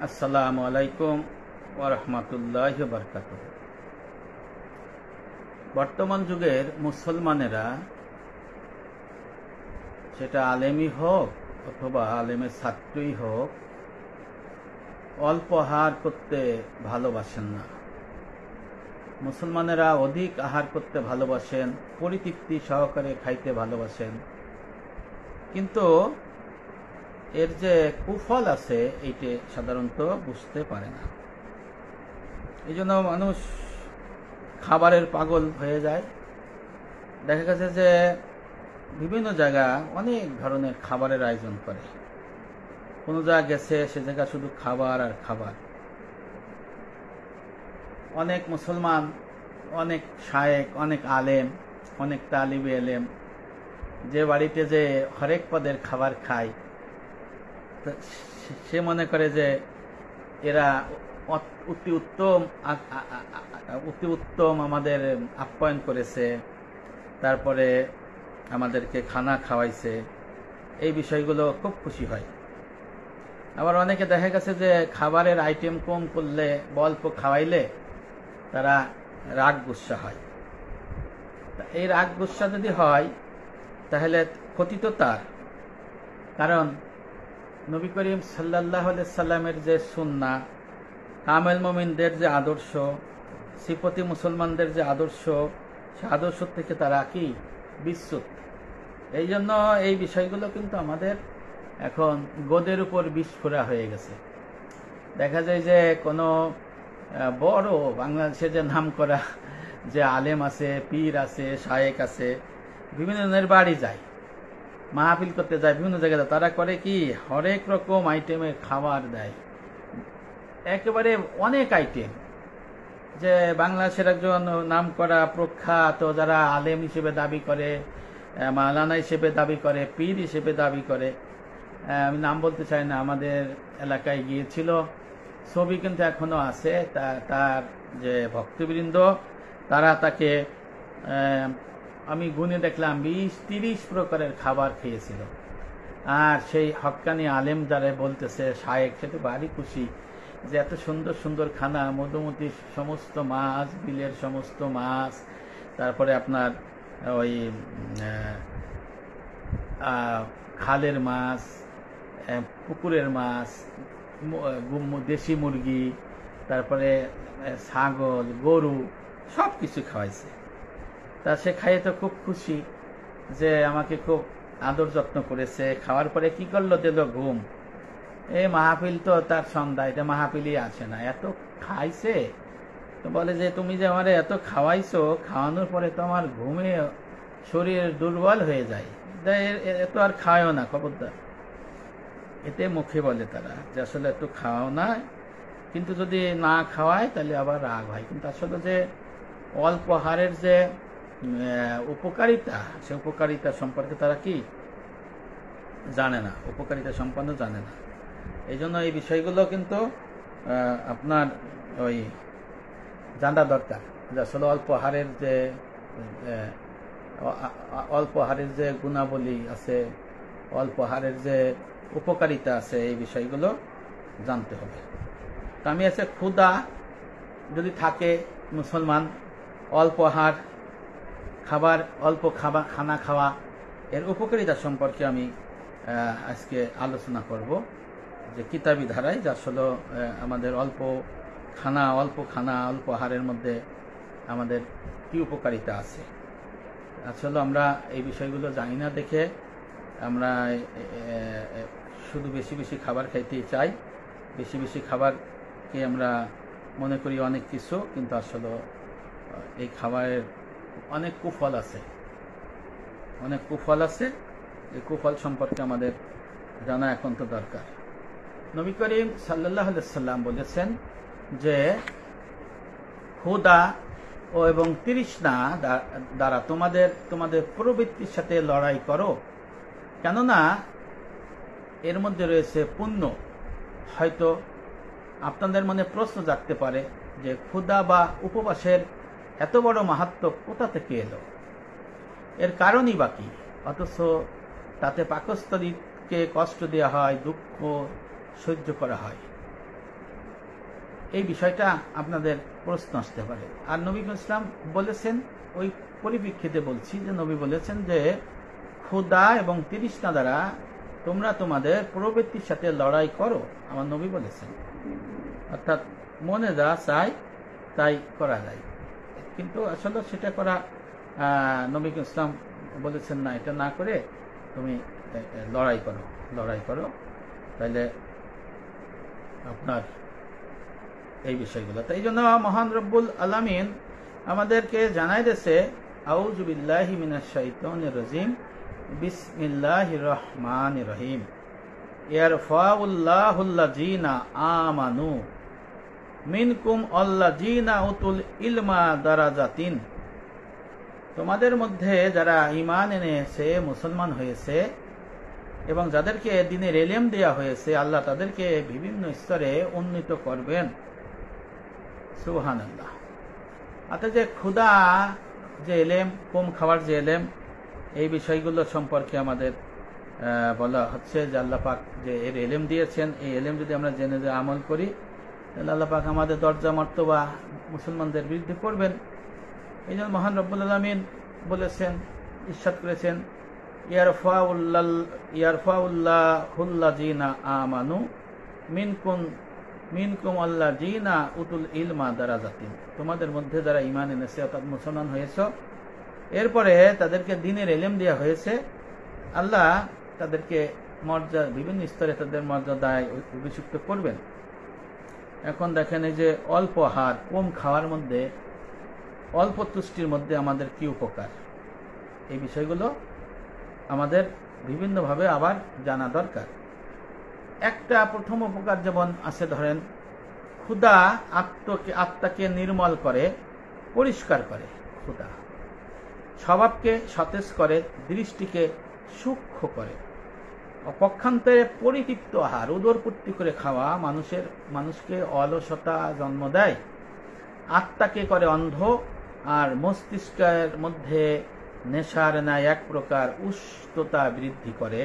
আসসালামু আলাইকুম ওয়া রাহমাতুল্লাহি ওয়া বারাকাতুহু। বর্তমান যুগের মুসলমানেরা, সেটা আলেমই হোক অথবা আলেমের ছাত্রই হোক, অল্প আহার করতে ভালোবাসেন না। মুসলমানেরা অধিক আহার করতে ভালোবাসেন, পরিতৃপ্তি সহকারে খাইতে ভালোবাসেন, কিন্তু এর যে কুফল আছে এইটা সাধারণত বুঝতে পারে না। এই জন্য মানুষ খাবারের পাগল হয়ে যায়। দেখা গেছে যে বিভিন্ন জায়গা অনেক ধরনের খাবারের আয়োজন করে, কোনো জায়গা গেছে সে জায়গা শুধু খাবার আর খাবার। অনেক মুসলমান, অনেক শায়েক, অনেক আলেম, অনেক তালিবে এলেম যে বাড়িতে যে হরেক পদের খাবার খায়, সে মনে করে যে এরা অতি উত্তম আমাদের আপ্যায়ন করেছে, তারপরে আমাদেরকে খানা খাওয়াইছে, এই বিষয়গুলো খুব খুশি হয়। আবার অনেকে দেখা গেছে যে খাবারের আইটেম কম করলে বা অল্প খাওয়াইলে তারা রাগ গুসা হয়। এই রাগ গুসা যদি হয় তাহলে ক্ষতি তো তার, কারণ নবী করিম সাল্লাল্লাহু আলাইহি সাল্লামের যে সুন্নাহ, কামেল মুমিনদের যে আদর্শ, সিফতি মুসলমানদের যে আদর্শ, সে আদর্শ থেকে তারা কি বিচ্যুত। এই জন্য এই বিষয়গুলো কিন্তু আমাদের এখন গোদের উপর বিস্ফোরা হয়ে গেছে। দেখা যায় যে কোনো বড় বাংলাদেশে যে নাম করা যে আলেম আছে, পীর আছে, শায়েক আছে, বিভিন্ন জনের বাড়ি যায়, মাহফিল করতে যায়, বিভিন্ন জায়গায় তারা করে কি হরেক রকম আইটেমের খাবার দেয়, একেবারে অনেক আইটেম। যে বাংলাদেশের একজন নাম করা প্রখ্যাত যারা আলেম হিসেবে দাবি করে, মাওলানা হিসেবে দাবি করে, পীর হিসেবে দাবি করে, আমি নাম বলতে চাই না, আমাদের এলাকায় গিয়েছিল, ছবি কিন্তু এখনো আছে। তার যে ভক্তবৃন্দ তারা তাকে আমি গুনে দেখলাম 20-30 প্রকারের খাবার খেয়েছিল। আর সেই হক্কানি আলেম যারা বলতেছে শায়েক, সেটা ভারী খুশি যে এত সুন্দর সুন্দর খানা, মধুমতির সমস্ত মাছ, বিলের সমস্ত মাছ, তারপরে আপনার ওই খালের মাছ, পুকুরের মাছ, দেশি মুরগি, তারপরে ছাগল, গরু, সব কিছু খাওয়াইছে। তা সে খাইয়ে তো খুব খুশি যে আমাকে খুব আদর যত্ন করেছে। খাওয়ার পরে কি করলো, দিল ঘুম। এই মাহফিল তো তার সন্ধ্যা, এটা মাহফিলই আছে না, এত খাইছে। তো বলে যে তুমি যে আমারে এত খাওয়াইছো, খাওয়ানোর পরে তো আমার ঘুমে শরীর দুর্বল হয়ে যায়, এত আর খাওয়াও না খবরদার। এতে মুখে বলে তারা যে আসলে একটু খাওয়াও না, কিন্তু যদি না খাওয়ায় তাহলে আবার রাগ হয়। কিন্তু আসলে যে অল্প আহারের যে উপকারিতা, সে উপকারিতা সম্পর্কে তারা কি জানে না, উপকারিতা সম্পন্ন জানে না। এই জন্য এই বিষয়গুলো কিন্তু আপনার ওই জানা দরকার যে আসলে অল্প আহারের যে গুণাবলী আছে, অল্প আহারের যে উপকারিতা আছে, এই বিষয়গুলো জানতে হবে। তা আমি আছে ক্ষুধা যদি থাকে মুসলমান, অল্প আহার খাবার, অল্প খানা খাওয়া, এর উপকারিতা সম্পর্কে আমি আজকে আলোচনা করব যে কিতাবি ধারায়, যে আসলে আমাদের অল্প আহারের মধ্যে আমাদের কি উপকারিতা আছে। আসলে আমরা এই বিষয়গুলো জানি না দেখে আমরা শুধু বেশি বেশি খাবার খাইতেই চাই, বেশি বেশি খাবারকে আমরা মনে করি অনেক কিছু, কিন্তু আসলে এই খাবারের অনেক কুফল আছে, অনেক কুফল আছে। এই কুফল সম্পর্কে আমাদের জানা একান্ত দরকার। নবী করিম সাল্লাল্লাহু আলাইহি সাল্লাম বলেছেন যে ক্ষুধা এবং তৃষ্ণা দ্বারা তোমাদের প্রবৃত্তির সাথে লড়াই করো, কেননা এর মধ্যে রয়েছে পুণ্য। হয়তো আপনাদের মনে প্রশ্ন জাগতে পারে যে ক্ষুধা বা উপবাসের এত বড় মাহাত্ম্য কোথা থেকে এলো, এর কারণই বা কি? অথচ তাতে পাকস্থলীকে কষ্ট দেওয়া হয়, দুঃখ সহ্য করা হয়। এই বিষয়টা আপনাদের প্রশ্ন আসতে পারে। আর নবী ইসলাম বলেছেন, ওই পরিপ্রেক্ষিতে বলছি যে নবী বলেছেন যে ক্ষুধা এবং তৃষ্ণা দ্বারা তোমরা তোমাদের প্রবৃত্তির সাথে লড়াই করো, আমার নবী বলেছেন। অর্থাৎ মনে যা চাই তাই করা যায়, কিন্তু আসলে সেটা করা নবী ইসলাম বলেছেন না, এটা না করে তুমি লড়াই করো, তাইলে আপনার এই বিষয়গুলো। তাই জন্য মহান রব্বুল আলামিন আমাদেরকে জানাই দিয়েছে, আউযু বিল্লাহি মিনাশ শাইতানির রাজিম, বিসমিল্লাহির রহমানির রহিম, ইয়ারফাউল্লাহুল্লাযীনা আমানু মিনকুম আল্লাযীনা উতুল ইলমা দারাজাতিন। তোমাদের মধ্যে যারা ঈমান এনেছে, মুসলমান হয়েছে এবং যাদেরকে দ্বীনের ইলম দেয়া হয়েছে, আল্লাহ তাদেরকে বিভিন্ন স্তরে উন্নীত করবেন। সুবহানাল্লাহ। অর্থাৎ যে ক্ষুধা, যে ইলম, কম খাওয়ার যে ইলম, এই বিষয়গুলো সম্পর্কে আমাদের বলা হচ্ছে যে আল্লাহ পাক যে এর ইলম দিয়েছেন, এই ইলম যদি আমরা জেনে যে আমল করি, তাহলে আল্লাহ পাক আমাদের দরজা মর্তবা মুসলমানদের বৃদ্ধি করবেন। এই জন্য মহান রব্বুল আলামিন বলেছেন, ইরশাদ করেছেন, ইয়ারফাউল্লাহুল্লাযীনা আমানু মিনকুম আল্লাযীনা উতুল ইলমা দারাজাতিন। তোমাদের মধ্যে যারা ঈমান এনেছে অর্থাৎ মুসলমান হয়েছে, এরপরে তাদেরকে দ্বীনের ইলম দেওয়া হয়েছে, আল্লাহ তাদেরকে মর্যাদা, বিভিন্ন স্তরে তাদের মর্যাদায় অভিষিক্ত করবেন। এখন দেখেন, এই যে অল্প আহার, কম খাওয়ার মধ্যে, অল্প তুষ্টির মধ্যে আমাদের কি উপকার, এই বিষয়গুলো আমাদের বিভিন্নভাবে আবার জানা দরকার। একটা প্রথম উপকার যেমন আছে, ধরেন ক্ষুধা আত্মাকে নির্মল করে, পরিষ্কার করে। ক্ষুধা স্বভাবকে সতেজ করে, দৃষ্টিকে সূক্ষ্ম করে। পক্ষান্তরে পরিতৃপ্ত আহার, উদরপূর্তি করে খাওয়া মানুষকে অলসতা জন্ম দেয়, আত্মাকে করে অন্ধ, আর মস্তিষ্কের মধ্যে নেশার ন্যায় এক প্রকার উষ্ণতা বৃদ্ধি করে,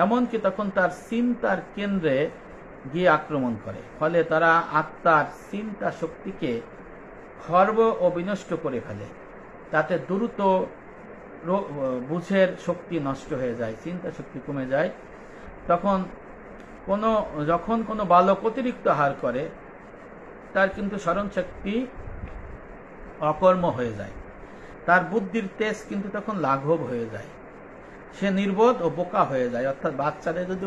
এমনকি তখন তার চিন্তার কেন্দ্রে গিয়ে আক্রমণ করে। ফলে তারা আত্মার চিন্তা শক্তিকে খর্ব ও বিনষ্ট করে ফেলে। তাতে দ্রুত বুঝের শক্তি নষ্ট হয়ে যায়, চিন্তা শক্তি কমে যায়। যখন কোনো বালক অতিরিক্ত আহার করে, তার কিন্তু স্মরণ শক্তি অকর্ম হয়ে যায়, তার বুদ্ধির তেজ কিন্তু তখন লাঘব হয়ে যায়, সে নির্বোধ ও বোকা হয়ে যায়। অর্থাৎ বাচ্চাদের যদি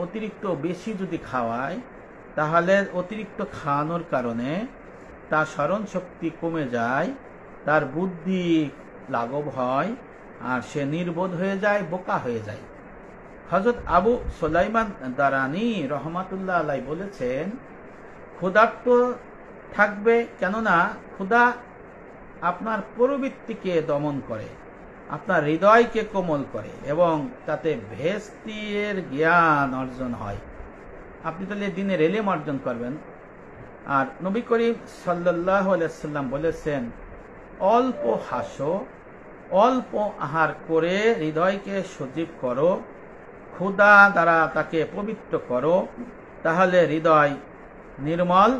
অতিরিক্ত বেশি যদি খাওয়ায়, তাহলে অতিরিক্ত খাওয়ানোর কারণে তার স্মরণ শক্তি কমে যায়, তার বুদ্ধি লাঘব হয়, আর সে নির্বোধ হয়ে যায়, বোকা হয়ে যায়। হযরত আবু সুলাইমান দারানী রহমাতুল্লাহ আলাইহি বলেছেন, ক্ষুধার্ত থাকবে, কেননা ক্ষুধা আপনার প্রবৃত্তিকে দমন করে, আপনার হৃদয়কে কোমল করে এবং তাতে ভেস্তির জ্ঞান অর্জন হয়। আপনি তাহলে দ্বীনের ইলম অর্জন করবেন। আর নবী করিম সাল্লাল্লাহু আলাইহি ওয়াসাল্লাম বলেছেন, অল্প হাসো, অল্প আহার করে হৃদয়কে সজীব করো, ক্ষুধা দ্বারা তাকে পবিত্র করো, তাহলে হৃদয় নির্মল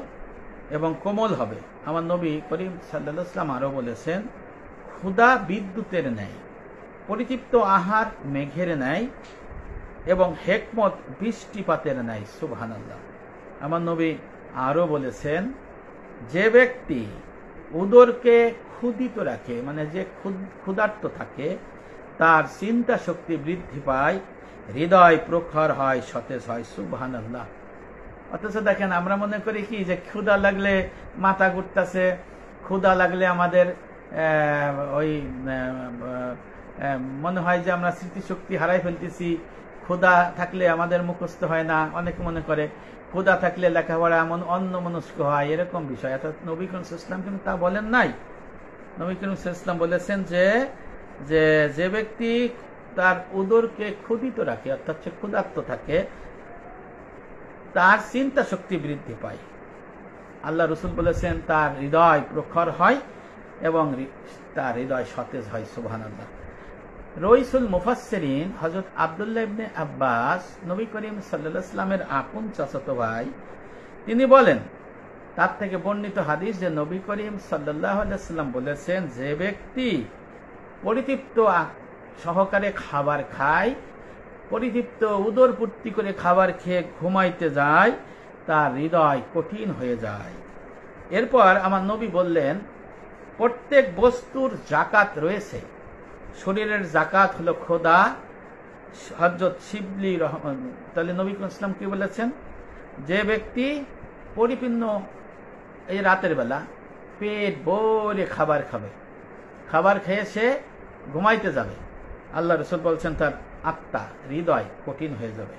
এবং কোমল হবে। আমার নবী করিম সাল্লাল্লাহু আলাইহি ওয়াসাল্লাম আরো বলেছেন, ক্ষুধা বিদ্যুতের ন্যায়, পরিতৃপ্ত আহার মেঘের ন্যায় এবং হিকমত বৃষ্টিপাতের ন্যায়। সুবহানাল্লাহ। আমার নবী আরো বলেছেন, যে ব্যক্তি উদরকে ক্ষুধিত রাখে, মানে যে ক্ষুধার্ত থাকে, তার চিন্তা শক্তি বৃদ্ধি পায়, হৃদয় প্রখর হয়, সতেজ হয়। সুবহানাল্লাহ। অথচ দেখেন, আমরা মনে করি কি যে ক্ষুধা লাগলে মাথা ঘুরতেছে, ক্ষুধা লাগলে আমাদের মনে হয় যে আমরা স্মৃতিশক্তি হারাই ফেলতেছি, ক্ষুধা থাকলে আমাদের মুখস্থ হয় না, অনেকে মনে করে ক্ষুধা থাকলে লেখাপড়া অন্যমনস্ক হয়, এরকম বিষয়। অর্থাৎ নবী করিম সাল্লাল্লাহু আলাইহি ওয়াসাল্লাম কিন্তু তা বলেন নাই। নবী করিম সাল্লাল্লাহু আলাইহি ওয়াসাল্লাম বলেছেন যে ব্যক্তি তার উদরকে ক্ষুধিত রাখে, অর্থাৎ সে ক্ষুধার্ত থাকে, তার চিন্তা শক্তি বৃদ্ধি পায়। আল্লাহ রাসূল বলেছেন, তার হৃদয় প্রখর হয় এবং তার হৃদয় সতেজ হয়। সুবহানাল্লাহ। রইসুল মুফাসসিরিন হযরত আব্দুল্লাহ ইবনে আব্বাস, নবী করিম সাল্লাল্লাহু আলাইহি ওয়াসাল্লামের আপন চাচাতো ভাই, তিনি বলেন, তার থেকে বর্ণিত হাদিস যে নবী করিম সাল্লাল্লাহু আলাইহি ওয়াসাল্লাম বলেছেন, যে ব্যক্তি পরিতৃপ্ত সহকারে খাবার খায়, পরিতৃপ্ত উদর পূর্তি করে খাবার খেয়ে ঘুমাইতে যায়, তার হৃদয় কঠিন হয়ে যায়। এরপর আমার নবী বললেন, প্রত্যেক বস্তুর জাকাত রয়েছে। শরীরের জাকাত হলো খোদা। হযরত শিবলি তাহলে নবী ইসলাম কি বলেছেন, যে ব্যক্তি পরিপূর্ণ এই রাতের বেলা পেট ভরে খাবার খাবে, খাবার খেয়ে সে ঘুমাইতে যাবে, আল্লাহ রসুল বলছেন তার আত্মা হৃদয় কঠিন হয়ে যাবে।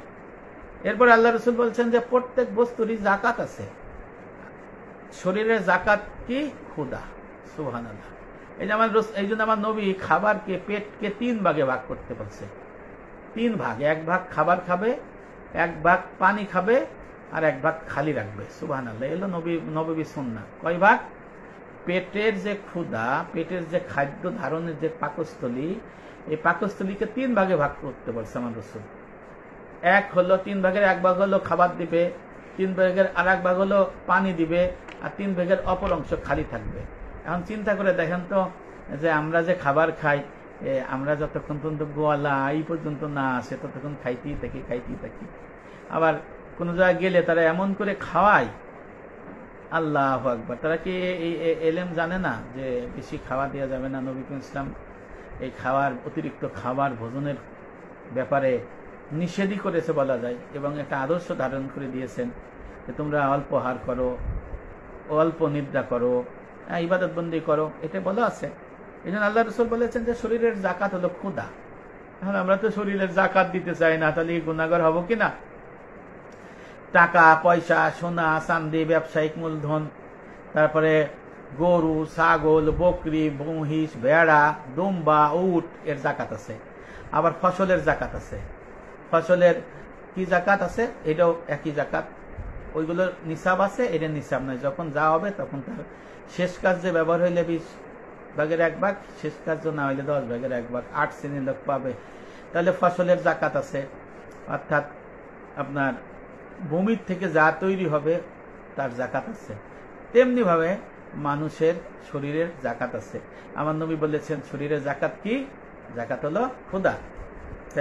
এরপর আল্লাহ রসুল বলছেন যে প্রত্যেক বস্তুরই জাকাত আছে। শরীরের জাকাত কি? ক্ষুধা। সুবহানাল্লাহ। এই জন্য আমার নবী খাবারকে, পেটকে 3 ভাগে ভাগ করতে বলছে। 3 ভাগ, 1 ভাগ খাবার খাবে, 1 ভাগ পানি খাবে, আর 1 ভাগ খালি রাখবে। সুবহানাল্লাহ। এলো নবী সুন্নাহ। কয় ভাগ? পেটের যে ক্ষুধা, পেটের যে খাদ্য ধারণের যে পাকস্থলী, এই পাকস্থলীকে 3 ভাগে ভাগ করতে বলছে আমার রাসূল। 3 ভাগের 1 ভাগ হলো খাবার দিবে, 3 ভাগের আর 1 ভাগ হলো পানি দিবে, আর 3 ভাগের অপর অংশ খালি থাকবে। এখন চিন্তা করে দেখেন তো, যে আমরা যে খাবার খাই, আমরা যতক্ষণ পর্যন্ত গোয়ালা এই পর্যন্ত না আসে ততক্ষণ খাইতেই থাকি। আবার কোন জায়গায় গেলে তারা এমন করে খাওয়ায়, আল্লাহু আকবার। তারা কি এই এলেম জানে না যে বেশি খাওয়া দেওয়া যাবে না? নবী ইসলাম এই অতিরিক্ত খাবার ভোজনের ব্যাপারে নিষেধই করেছে বলা যায়, এবং একটা আদর্শ ধারণ করে দিয়েছেন যে তোমরা অল্প আহার করো, অল্প নিদ্রা করো, ইবাদত বন্দি করো, এটা বলা আছে। এই জন্য আল্লাহ রসুল বলেছেন যে শরীরের জাকাত হলো ক্ষুধা। এখন আমরা তো শরীরের জাকাত দিতে চাই না, তাহলে গুনাহগার হব কিনা? টাকা পয়সা, সোনা চাঁদি, ব্যবসায়িক মূলধন, তারপরে গরু, ছাগল, বকরি, মহিষ, ভেড়া, দুম্বা, উট, এর জাকাত আছে। আবার ফসলের জাকাত আছে। ফসলের কি জাকাত আছে? এটাও একই জাকাত। ওইগুলোর নিসাব আছে, এটা নিসাব নয়। যখন যা হবে তখন তার শেষ কার্যে ব্যবহার হইলে 20 ভাগের 1 ভাগ, শেষ কার্য না হইলে 10 ভাগের 1 ভাগ। 8 শ্রেণীর লোক পাবে। তাহলে ফসলের জাকাত আছে, অর্থাৎ আপনার ভূমির থেকে যা তৈরি হবে তার জাকাত আছে। তেমনি ভাবে মানুষের শরীরের জাকাত আছে। আমার নবী বলেছেন শরীরের জাকাত কি? জাকাত হলো ক্ষুধা।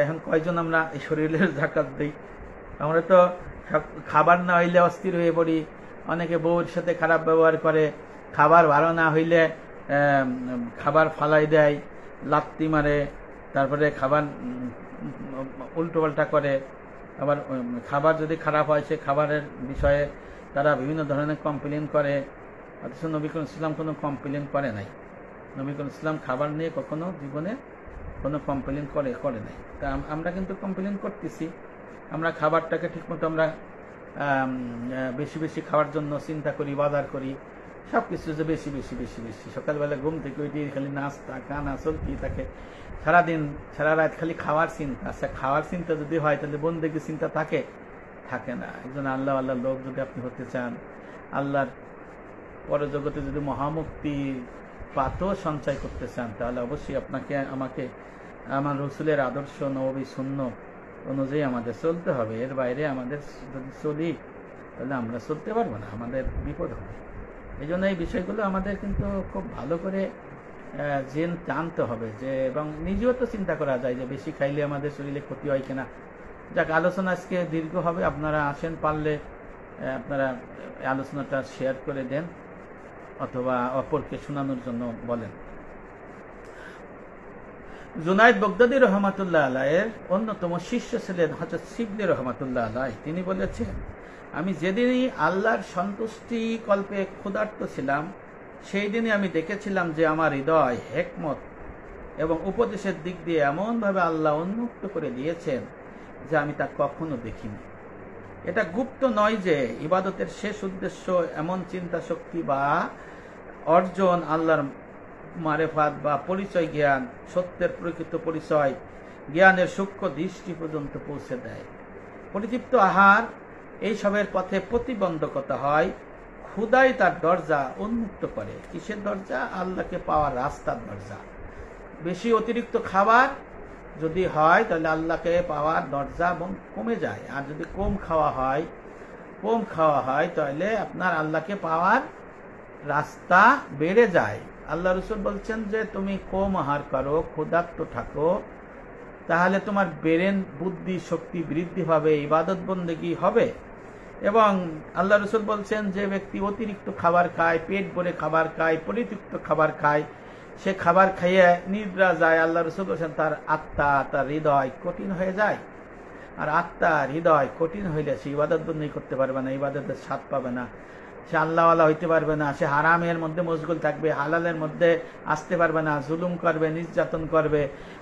এখন কয়জন আমরা এই শরীরের জাকাত দিই? আমরা তো খাবার না হইলে অস্থির হয়ে পড়ি, অনেকে বউর সাথে খারাপ ব্যবহার করে, খাবার ভালো না হইলে খাবার ফালাই দেয়, লাত্তি মারে, তারপরে খাবার উল্টোপাল্টা করে। আবার খাবার যদি খারাপ হয় সে খাবারের বিষয়ে তারা বিভিন্ন ধরনের কমপ্লেন করে। অথচ নবী ইসলাম কোনো কমপ্লেন করে নাই। নবী ইসলাম খাবার নিয়ে কখনো জীবনে কোনো কমপ্লেন করে নাই। তা আমরা কিন্তু কমপ্লেন করতেছি। আমরা খাবারটাকে ঠিকমতো আমরা বেশি বেশি খাওয়ার জন্য চিন্তা করি, বাজার করি, সবকিছু যে বেশি বেশি বেশি বেশি। সকালবেলা ঘুম থেকে ওইটি খালি নাস্তা কানা চলতেই থাকে, সারাদিন সারা রাত খালি খাওয়ার চিন্তা। আচ্ছা, খাওয়ার চিন্তা যদি হয় তাহলে বন্দেগী চিন্তা থাকে না। একজন আল্লাহ লোক যদি আপনি হতে চান, আল্লাহর পরজগতে যদি মহামুক্তি পাতো সঞ্চয় করতে চান, তাহলে অবশ্যই আপনাকে আমাকে আমার রসুলের আদর্শ নবী সুন্নাহ অনুযায়ী আমাদের চলতে হবে। এর বাইরে আমাদের যদি চলি তাহলে আমরা চলতে পারবো না, আমাদের বিপদ হবে। এই জন্য এই বিষয়গুলো আমাদের কিন্তু খুব ভালো করে জানতে হবে, যে এবং নিজেও তো চিন্তা করা যায় যে বেশি খাইলে আমাদের শরীরে ক্ষতি হয় কিনা। যাক, আলোচনা আজকে দীর্ঘ হবে, আপনারা আসেন, পারলে আপনারা আলোচনাটা শেয়ার করে দেন অথবা অপরকে শোনানোর জন্য বলেন। জুনায়েদ বাগদাদী রহমাতুল্লাহ আলাইহির অন্যতম শিষ্য ছিলেন হযরত শিবলি রহমাতুল্লাহ আলাইহি। তিনি বলেছেন, আমি যেদিনই আল্লাহর সন্তুষ্টি কল্পে ক্ষুধার্ত ছিলাম, সেই দিনই আমি দেখেছিলাম যে আমার হৃদয় হিকমত এবং উপদেশের দিক দিয়ে এমনভাবে আল্লাহ উন্মুক্ত করে দিয়েছেন যে আমি তা কখনো দেখিনি। এটা গুপ্ত নয় যে ইবাদতের শেষ উদ্দেশ্য এমন চিন্তা শক্তি বা অর্জন, আল্লাহর মারেফাত বা পরিচয় জ্ঞান, সত্যের প্রকৃত পরিচয় জ্ঞানের সূক্ষ্ম দৃষ্টি পর্যন্ত পৌঁছে দেয়। পরিতৃপ্ত আহার এইসবের পথে প্রতিবন্ধকতা হয়। ক্ষুধাই তার দরজা উন্মুক্ত করে। কিসের দরজা? আল্লাহকে পাওয়ার রাস্তার দরজা। বেশি অতিরিক্ত খাবার যদি হয় তাহলে আল্লাহকে পাওয়ার দরজা কমে যায়। আর যদি কম খাওয়া হয় কম খাওয়া হয় তাহলে আপনার আল্লাহকে পাওয়ার রাস্তা বেড়ে যায়। আল্লাহ রসুল বলছেন যে তুমি কম আহার করো, ক্ষুধার্ত থাকো, তাহলে তোমার ব্রেন বুদ্ধি শক্তি বৃদ্ধি পাবে, ইবাদত বন্দেগী হবে। এবং আল্লাহ রসুল বলছেন যে ব্যক্তি অতিরিক্ত খাবার খায়, পেট ভরে খাবার খায়, পরিতৃপ্ত খাবার খায়, সে খাবার খাইয়ে নিদ্রা যায়, আল্লাহ রসুল বলছেন তার আত্মা তার হৃদয় কঠিন হয়ে যায়। আর আত্মা হৃদয় কঠিন হইলে সে ইবাদত বন্দি করতে পারবে না, ইবাদতের স্বাদ পাবে না, সে আল্লাহওয়ালা হইতে পারবে না, সে হারামের মধ্যে মশগুল থাকবে, হালালের মধ্যে আসতে পারবে না, জুলুম করবে, নির্যাতন করবে,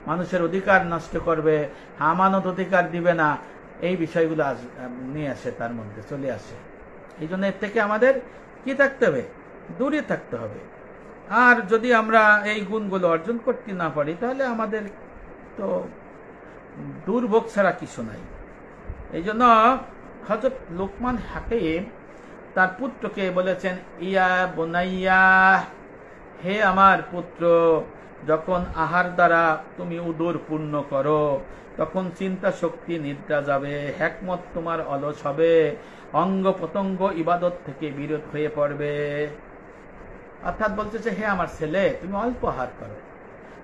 মানুষের অধিকার নষ্ট করবে, আমানত অধিকার দিবে না, এই বিষয়গুলো নিয়ে আসে, তার মধ্যে চলে আসে। এই জন্য এর থেকে আমাদের কি থাকতে হবে? দূরে থাকতে হবে। আর যদি আমরা এই গুণগুলো অর্জন করতে না পারি তাহলে আমাদের তো দুর্ভোগ ছাড়া কিছু নাই। এই জন্য হযরত লোকমান হাকিম তার পুত্রকে বলেছেন, ইয়া বুনাইয়া, হে আমার পুত্র, যখন আহার দ্বারা তুমি উদর পূর্ণ করো তখন চিন্তা শক্তি নিদ্রা যাবে, হিকমত তোমার অলস হবে, অঙ্গ প্রত্যঙ্গ ইবাদত থেকে বিরত হয়ে পড়বে। অর্থাৎ বলতেছে, হে আমার ছেলে, তুমি অল্প আহার করো,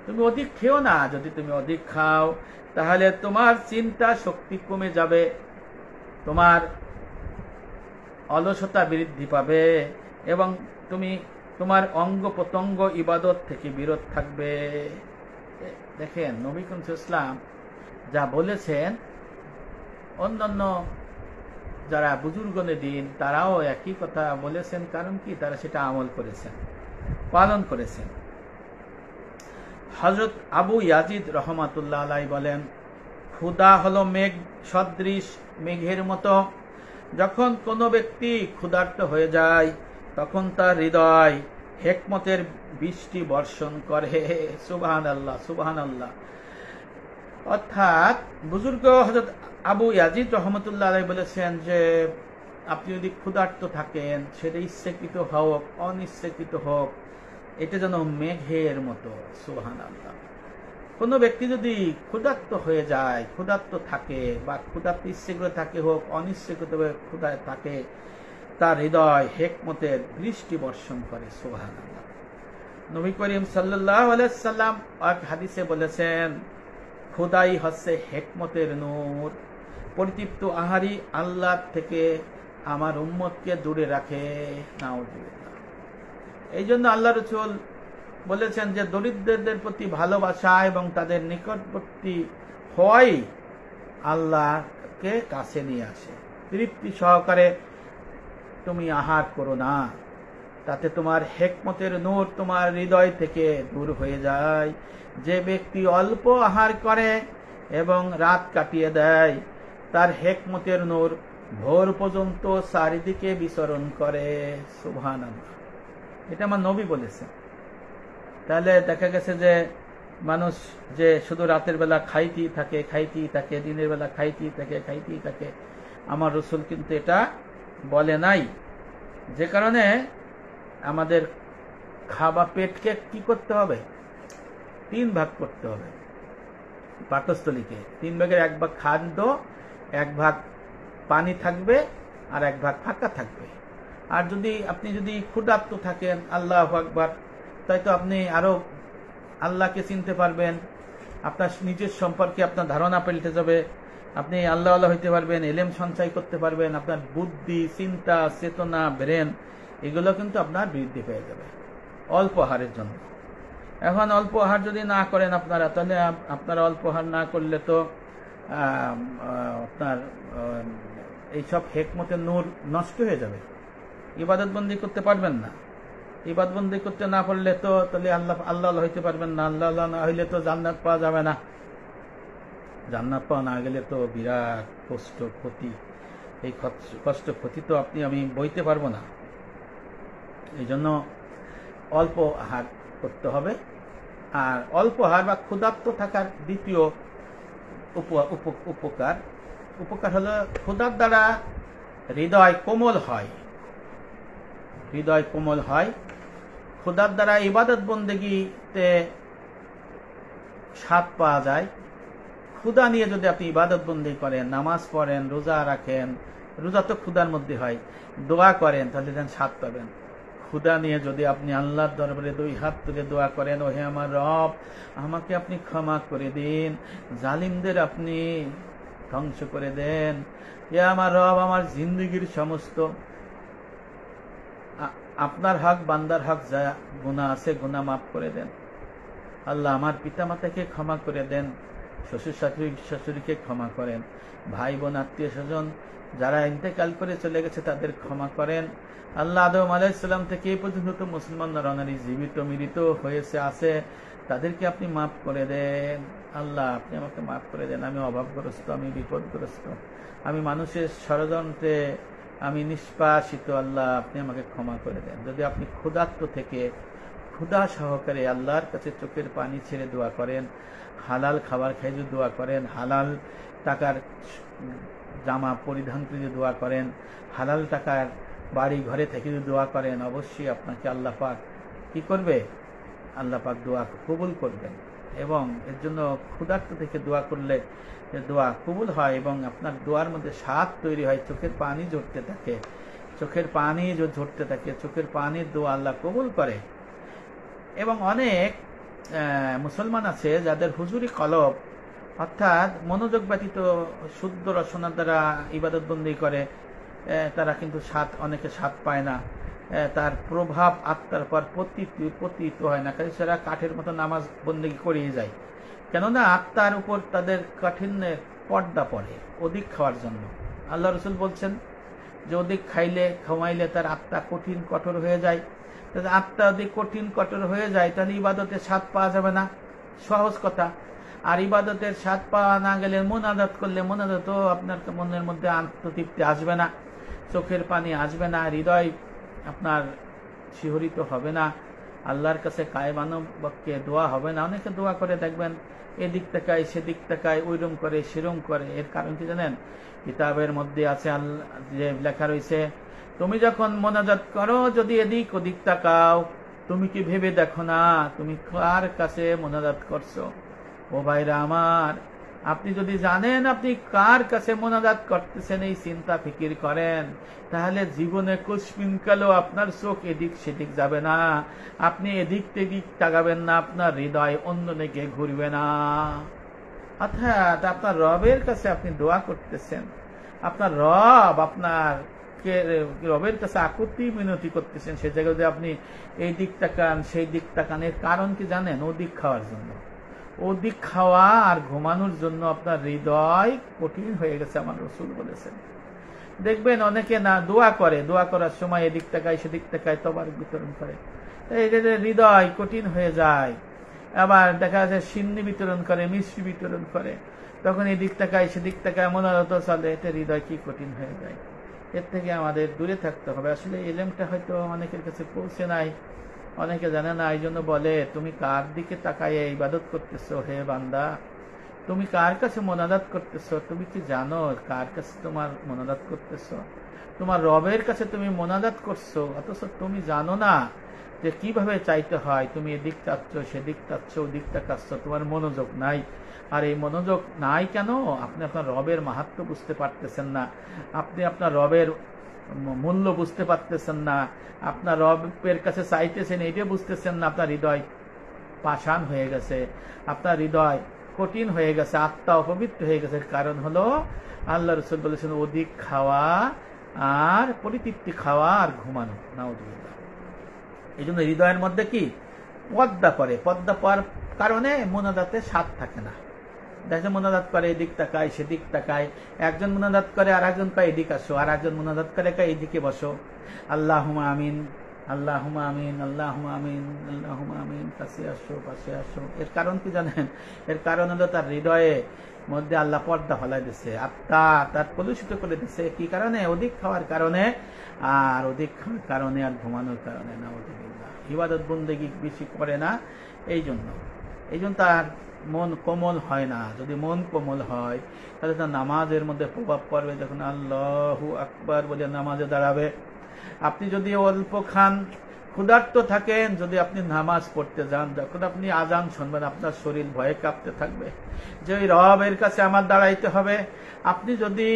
তুমি অধিক খেও না। যদি তুমি অধিক খাও তাহলে তোমার চিন্তা শক্তি কমে যাবে, তোমার অলসতা বৃদ্ধি পাবে এবং তুমি তোমার অঙ্গ প্রত্যঙ্গ ইবাদত থেকে বিরত থাকবে। দেখেন নবী করিম সাল্লাল্লাহু আলাইহি ওয়াসাল্লাম যা বলেছেন, অন্যান্য যারা বুজুর্গনে দিন তারাও একই কথা বলেছেন। কারণ কি? তারা সেটা আমল করেছেন, পালন করেছেন। হযরত আবু ইয়াজিদ রহমাতুল্লাহ আলাইহি বলেন, ক্ষুধা হলো মেঘ সদৃশ, মেঘের মতো। যখন কোনো ব্যক্তি ক্ষুধার্ত হয়ে যায় তখন তার হৃদয় হিকমতের বৃষ্টি বর্ষণ করে। সুবহানাল্লাহ, সুবহানাল্লাহ। অর্থাৎ বুজুর্গ হযরত আবু ইয়াজিদ রহমতুল্লাহ আলাইহি বলেছেন যে আপনি যদি ক্ষুধার্ত থাকেন, সেটা ইচ্ছাকৃত হোক অনিচ্ছাকৃত হোক, এটা যেন মেঘের মতো। সুবহানাল্লাহ। কোনো ব্যক্তি যদি ক্ষুধার্ত হয়ে যায়, ক্ষুধার্ত থাকে বা ক্ষুধার্ত ইচ্ছাকৃত থাকে হোক অনিচ্ছাকৃতভাবে ক্ষুধায় থাকে, তার হৃদয় হিকমতের বৃষ্টি বর্ষণ করে। সুবহানাল্লাহ। নবী করিম সাল্লাল্লাহু আলাইহি ওয়াসাল্লাম এক হাদিসে বলেছেন, ক্ষুধাই হচ্ছে হিকমতের নূর। পরিতৃপ্ত আহারই আল্লাহ থেকে আমার উম্মতকে দূরে রাখে। নাউজুবিল্লাহ। এই জন্য আল্লাহ রাসূল বলেছেন যে দরিদ্রদের প্রতি ভালোবাসা এবং তাদের নিকটবর্তী হওয়াই আল্লাহকে কাছে নিয়ে আসে। তৃপ্তি সহকারে তুমি আহার করো না, তাতে তোমার হিকমতের নূর তোমার হৃদয় থেকে দূর হয়ে যায়। যে ব্যক্তি অল্প আহার করে এবং রাত কাটিয়ে দেয়, তার হিকমতের নূর ভোর পর্যন্ত চারিদিকে বিচরণ করে। সুবহানাল্লাহ। এটা আমার নবী বলেছেন। তাহলে দেখা গেছে যে মানুষ যে শুধু রাতের বেলা খাইতেই থাকে, দিনের বেলা খাইতেই থাকে, আমার রাসূল কিন্তু এটা বলে নাই। যে কারণে আমাদের খাওয়া পেটকে কি করতে হবে? 3 ভাগ করতে হবে। পাকস্থলীকে 3 ভাগের 1 ভাগ খাদ্য, 1 ভাগ পানি থাকবে আর 1 ভাগ ফাঁকা থাকবে। আর আপনি যদি ক্ষুধার্ত থাকেন, আল্লাহু আকবার, তাই তো আপনি আরো আল্লাহকে চিনতে পারবেন, আপনার নিজের সম্পর্কে আপনার ধারণা পাল্টে যাবে, আপনি আল্লাহওয়ালা হইতে পারবেন, ইলম সঞ্চয় করতে পারবেন, আপনার বুদ্ধি, চিন্তা, চেতনা, ব্রেন এগুলো কিন্তু আপনার বৃদ্ধি পেয়ে যাবে অল্প আহারের জন্য। এখন অল্প আহার যদি না করেন আপনারা, তাহলে আপনারা অল্প আহার না করলে তো আপনার এইসব হিকমতের নূর নষ্ট হয়ে যাবে, ইবাদত বন্দি করতে পারবেন না। ইবাদত বন্দি করতে না পারলে তো তাহলে আল্লাহ হইতে পারবেন না, আল্লাহ না হইলে তো জান্নাত পাওয়া যাবে না, জান্নাত পাওয়া না গেলে তো বিরাট কষ্ট ক্ষতি, এই কষ্ট ক্ষতি তো আমি বইতে পারবো না। এই জন্য অল্প আহার করতে হবে। আর অল্প আহার বা ক্ষুধার্ত থাকার দ্বিতীয় উপকার হলো ক্ষুধার দ্বারা হৃদয় কোমল হয়। ক্ষুধার দ্বারা ইবাদত বন্দেগীতে স্বাদ পাওয়া যায়। ক্ষুধা নিয়ে যদি আপনি ইবাদত বন্দেগী করেন, নামাজ পড়েন, রোজা রাখেন, রোজা তো ক্ষুধার মধ্যে হয়, দোয়া করেন তাহলে যেন স্বাদ পাবেন। ক্ষুধা নিয়ে যদি আপনি আল্লাহর দরবারে 2 হাত তুলে দোয়া করেন, ওহে আমার রব, আমাকে আপনি ক্ষমা করে দিন, জালিমদের আপনি ধ্বংস করে দেন, এ আমার রব, আমার জিন্দগির সমস্ত আপনার হক বান্দার হক যা গুনাহ আছে গুনাহ মাফ করে দেন। আল্লাহ আমার পিতা মাতাকে ক্ষমা করে দেন, শ্বশুর শাশুড়িকে ক্ষমা করেন, ভাই বোন আত্মীয় স্বজন যারা ইন্তেকাল করে চলে গেছে তাদের ক্ষমা করেন। আল্লাহ আদম আলাইহিস সালাম থেকে এই পর্যন্ত মুসলমান নরনারী জীবিত মৃত হয়েছে আছে, তাদেরকে আপনি মাফ করে দেন। আল্লাহ আপনি আমাকে মাফ করে দেন, আমি অভাবগ্রস্ত, আমি বিপদগ্রস্ত, আমি মানুষের ষড়যন্ত্রে আমি নিষ্পাসিত। আল্লাহ আপনি আমাকে ক্ষমা করে দেন। যদি আপনি ক্ষুধার্ত থেকে ক্ষুধা সহকারে আল্লাহর কাছে চোখের পানি ছেড়ে দোয়া করেন, হালাল খাবার খেয়ে যদি দোয়া করেন, হালাল টাকার জামা পরিধান করে যদি দোয়া করেন, হালাল টাকার বাড়ি ঘরে থেকে যদি দোয়া করেন, অবশ্যই আপনাকে আল্লাহ পাক কি করবে? আল্লাহ পাক দোয়া কবুল করবেন। এবং এর জন্য ক্ষুধার্ত থেকে দোয়া করলে দোয়া কবুল হয় এবং আপনার দোয়ার মধ্যে স্বাদ তৈরি হয়, চোখের পানি ঝরতে থাকে, চোখের পানি ঝরতে থাকে, চোখের পানির দোয়া আল্লাহ কবুল করে। এবং অনেক মুসলমান আছে যাদের হুজুরি কলব, অর্থাৎ মনোযোগ ব্যতীত শুদ্ধ রচনার দ্বারা ইবাদত বন্দি করে, তারা কিন্তু অনেকে স্বাদ পায় না, তার প্রভাব আত্মার পর পতিত হয় না, কাজে সেরা কাঠের মতো নামাজ বন্দেগী করিয়ে যায়। কেননা আত্মার উপর তাদের কাঠিন্যের পর্দা পড়ে অধিক খাওয়ার জন্য। আল্লাহ রসুল বলছেন যে অধিক খাওয়াইলে তার আত্মা কঠিন কঠোর হয়ে যায়। আত্মা যদি কঠিন কঠোর হয়ে যায় তাহলে ইবাদতের স্বাদ পাওয়া যাবে না, সহজ কথা। আর ইবাদতের স্বাদ পাওয়া না গেলে মোনাজাত করলে মোনাজাতও আপনার মনের মধ্যে আত্মতৃপ্তি আসবে না, চোখের পানি আসবে না, হৃদয় আপনার শিহরিত হবে না, আল্লাহর কাছে কায়মানব বাক্যে দোয়া হবে না। অনেকে দোয়া করে দেখবেন এদিক তাকায় সেদিক তাকায়, ওইরম করে সেরম করে। এর কারণ কি জানেন? কিতাবের মধ্যে আছে আল্লাহ যে লেখা রয়েছে, তুমি যখন মোনাজাত করো যদি এদিক ওদিক তাকাও, তুমি কি ভেবে দেখো না তুমি কার কাছে মোনাজাত করছো? ও ভাইরা আমার, আপনি যদি জানেন আপনি কার কাছে মোনাজাত করতেছেন, এই চিন্তা ফিকির করেন, তাহলে জীবনে কুসপিনকালেও আপনার চোখ এদিক সেদিক যাবে না, আপনি এদিক তেদিক তাকাবেন না, আপনার হৃদয় অন্য দিকে ঘুরবে না। অর্থাৎ আপনার রবের কাছে আপনি দোয়া করতেছেন, আপনার রব আপনার রবের কাছে আকুতি মিনতি করতেছেন, সে জায়গায় আপনি এই দিক তাকান সেই দিক তাকান। এর কারণ কি জানেন? অধিক খাওয়ার জন্য, অধিক খাওয়া আর ঘুমানোর জন্য আপনার হৃদয় কঠিন হয়ে গেছে, আমার রসুল বলেছেন। দেখবেন অনেকে না দোয়া করে, দোয়া করার সময় এদিক তাকায় সেদিক তাকায়, তবার বিতরণ করে, এই যে হৃদয় কঠিন হয়ে যায়। আবার দেখা যাচ্ছে সিন্নি বিতরণ করে, মিষ্টি বিতরণ করে, তখন এদিক তাকায় সেদিক তাকায়, মোনাজাত চলে, এতে হৃদয় কি কঠিন হয়ে যায়। এর থেকে আমাদের দূরে থাকতে হবে। আসলে ইলমটা হয়তো অনেকের কাছে পৌঁছে নাই, অনেকে জানে না, এই জন্য বলে তুমি কার দিকে তাকায় ইবাদত করতেছো হে বান্দা? তুমি কার কাছে মোনাজাত করতেছো? তুমি কি জানো কার কাছে তোমার মোনাজাত করতেছো? তোমার রবের কাছে তুমি মোনাজাত করছো, অথচ তুমি জানো না যে কিভাবে চাইতে হয়। তুমি এদিক চাচ্ছ সেদিক চাচ্ছ, ওদিক তাকাচ্ছ, তোমার মনোযোগ নাই। আর এই মনোযোগ নাই কেন? আপনি আপনার রবের মাহাত্ম্য বুঝতে পারতেছেন না, আপনি আপনার রবের মূল্য বুঝতে পারতেছেন না, আপনার রবের কাছে চাইতেছেন এটা বুঝতেছেন না। আপনার হৃদয় পাষাণ হয়ে গেছে, আপনার হৃদয় কঠিন হয়ে গেছে, আত্মা অপবিত্র হয়ে গেছে। কারণ হলো আল্লাহ রাসূল বলেছেন অধিক খাওয়া আর পরিতৃপ্তি খাওয়া আর ঘুমানো। নাউযুবিল্লাহ। এই জন্য হৃদয়ের মধ্যে কি পর্দা পড়ে, পর্দা পড়ার কারণে মোনাজাতে স্বাদ থাকে না। দেখে মোনাজাত করে এদিক তাকায় সেদিক তাকায়, একজন মোনাজাত করে আর একজন কয় এদিক আসো, আর একজন মোনাজাত করে কয় এদিকে বসো, আল্লাহুম্মা আমিন আল্লাহুম্মা আমিন আল্লাহুম্মা আমিন আল্লাহুম্মা আমিন, কাছে আসো পাশে আসো। এর কারণ কি জানেন? এর কারণ হলো তার হৃদয়ে মধ্যে আল্লাহ পর্দা ফেলাই দিচ্ছে, আত্মা তার কলুষিত করে দিচ্ছে। কি কারণে? অধিক খাওয়ার কারণে, আর অধিক খাওয়ার কারণে আর ঘুমানোর কারণে। নাউযুবিল্লাহ। ইবাদত বন্দেগী বেশি করে না, এই জন্য তার মন কোমল হয় না। যদি মন কোমল হয় তাহলে তার নামাজের মধ্যে প্রভাব পড়বে। যখন আল্লাহু আকবার বলে নামাজে দাঁড়াবে, আপনি যদি অল্প খান, ক্ষুধার্ত থাকেন, যদি আপনি নামাজ পড়তে যান, যখন আপনি আজান শুনবেন আপনার শরীর ভয়ে কাঁপতে থাকবে যে ওই রবের কাছে আমার দাঁড়াইতে হবে। আপনি যদি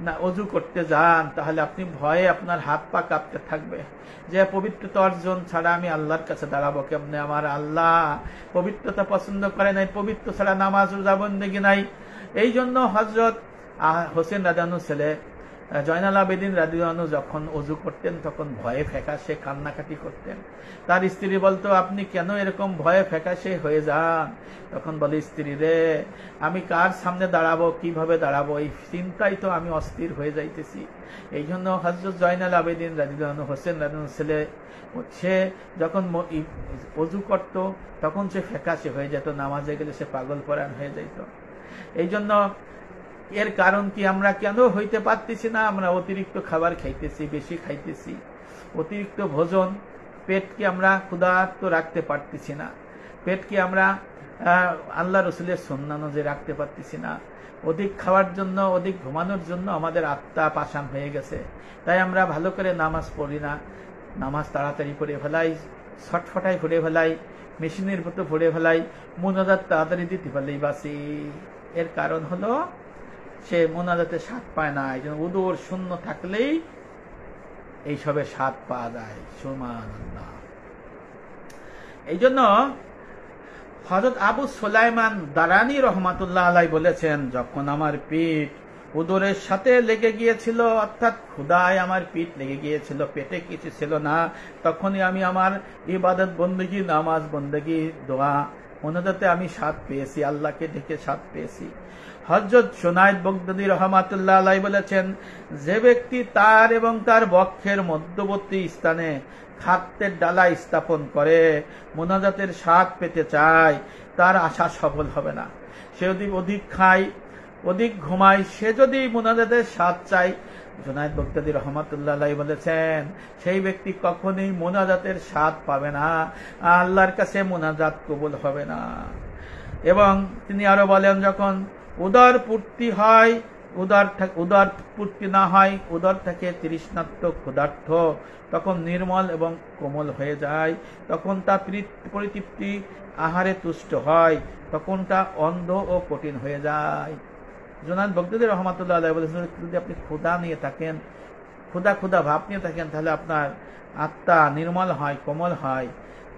না অজু করতে যান, তাহলে আপনি ভয়ে আপনার হাত পা কাঁপতে থাকবে যে পবিত্রতা অর্জন ছাড়া আমি আল্লাহর কাছে দাঁড়াবো কেমনে, আমার আল্লাহ পবিত্রতা পছন্দ করে নাই, পবিত্র ছাড়া নামাজ রোজা বন্দেগী নাই। এই জন্য হযরত হোসেন রাদিয়াল্লাহু ছেলে জয়নাল আবেদিন রাদিয়াল্লাহু যখন অজু করতেন তখন ভয়ে ফ্যাকাশে কান্নাকাটি করতেন। তার স্ত্রী বলতো, আপনি কেন এরকম ভয়ে ফ্যাকাশে হয়ে যান? তখন বলে, স্ত্রী রে, আমি কার সামনে দাঁড়াবো, কিভাবে দাঁড়াবো, এই চিন্তাই তো আমি অস্থির হয়ে যাইতেছি। এই জন্য হযরত জয়নাল আবেদিন রাদিয়াল্লাহু হোসেন রাদিয়াল্লাহু ছেলে সে যখন অজু করত তখন সে ফ্যাকাশে হয়ে যেত, নামাজে গেলে সে পাগল পরায়ণ হয়ে যাইত। এই জন্য এর কারণ কি, আমরা কেন হইতে পারতেছি না? আমরা অতিরিক্ত খাবার খাইতেছি, বেশি খাইতেছি, অতিরিক্ত ভোজন, পেটকে আমরা ক্ষুধার্ত রাখতে পারতেছি না, পেটকে আমরা আল্লাহ রসুলের সুন্নাহ অনুযায়ী রাখতে পারতেছি না। অধিক খাওয়ার জন্য, অধিক ঘুমানোর জন্য আমাদের আত্মা পাষাণ হয়ে গেছে। তাই আমরা ভালো করে নামাজ পড়ি না, নামাজ তাড়াতাড়ি পড়ে ফেলাই, ছটফটাই পড়ে ফেলাই, মেশিনের মতো পড়ে ফেলাই, মুনাজাত তাড়াতাড়ি দিতে পারলেই বাসি। এর কারণ হলো সে মুনাজাতে স্বাদ পায় না। এই জন্য উদর শূন্য থাকলেই এইসবের স্বাদ পাওয়া যায়। সুবহানাল্লাহ। এই জন্য হযরত আবু সুলাইমান দারানী রহমাতুল্লাহ আলাইহি বলেছেন, যখন আমার পিঠ উদরের সাথে লেগে গিয়েছিল, অর্থাৎ ক্ষুধায় আমার পিঠ লেগে গিয়েছিল, পেটে কিছু ছিল না, তখনই আমি আমার ইবাদত বন্দেগী, নামাজ বন্দেগী, দোয়া মুনাজাতে আমি স্বাদ পেয়েছি, আল্লাহকে ডেকে স্বাদ পেয়েছি। হযরত সুনাইদ বাগদাদী রহমাতুল্লাহ আলাইহি বলেছেন, যে ব্যক্তি তার এবং তার বক্ষের মধ্যবর্তী স্থানে খাদ্যের ডালা স্থাপন করে মুনাজাতের স্বাদ পেতে চায়, তার আশা সফল হবে না। সে যদি অধিক খায়, অধিক ঘুমায়, সে যদি মুনাজাতের স্বাদ চায়, জুনায়েদ বাগদাদী রহমাতুল্লাহ আলাইহি বলেছেন, সেই ব্যক্তি কখনোই মুনাজাতের স্বাদ পাবে না, আল্লাহর কাছে মুনাজাত কবুল হবে না। এবং তিনি আরো বলেন, যখন উদর পূর্তি হয়, উদর পূর্তি না হয়, উদর থেকে তৃষ্ণার্ত ক্ষুধার্ত, তখন নির্মল এবং কোমল হয়ে যায়, তখন তা পরিতৃপ্তি আহারে তুষ্ট হয়, তখন তা অন্ধ ও কঠিন হয়ে যায়। জুনায়েদ বাগদাদী রহমাতুল্লাহ আলাইহি বলেছেন, যদি আপনি ক্ষুধা নিয়ে থাকেন, ক্ষুধা ভাব নিয়ে থাকেন, তাহলে আপনার আত্মা নির্মল হয়, কোমল হয়।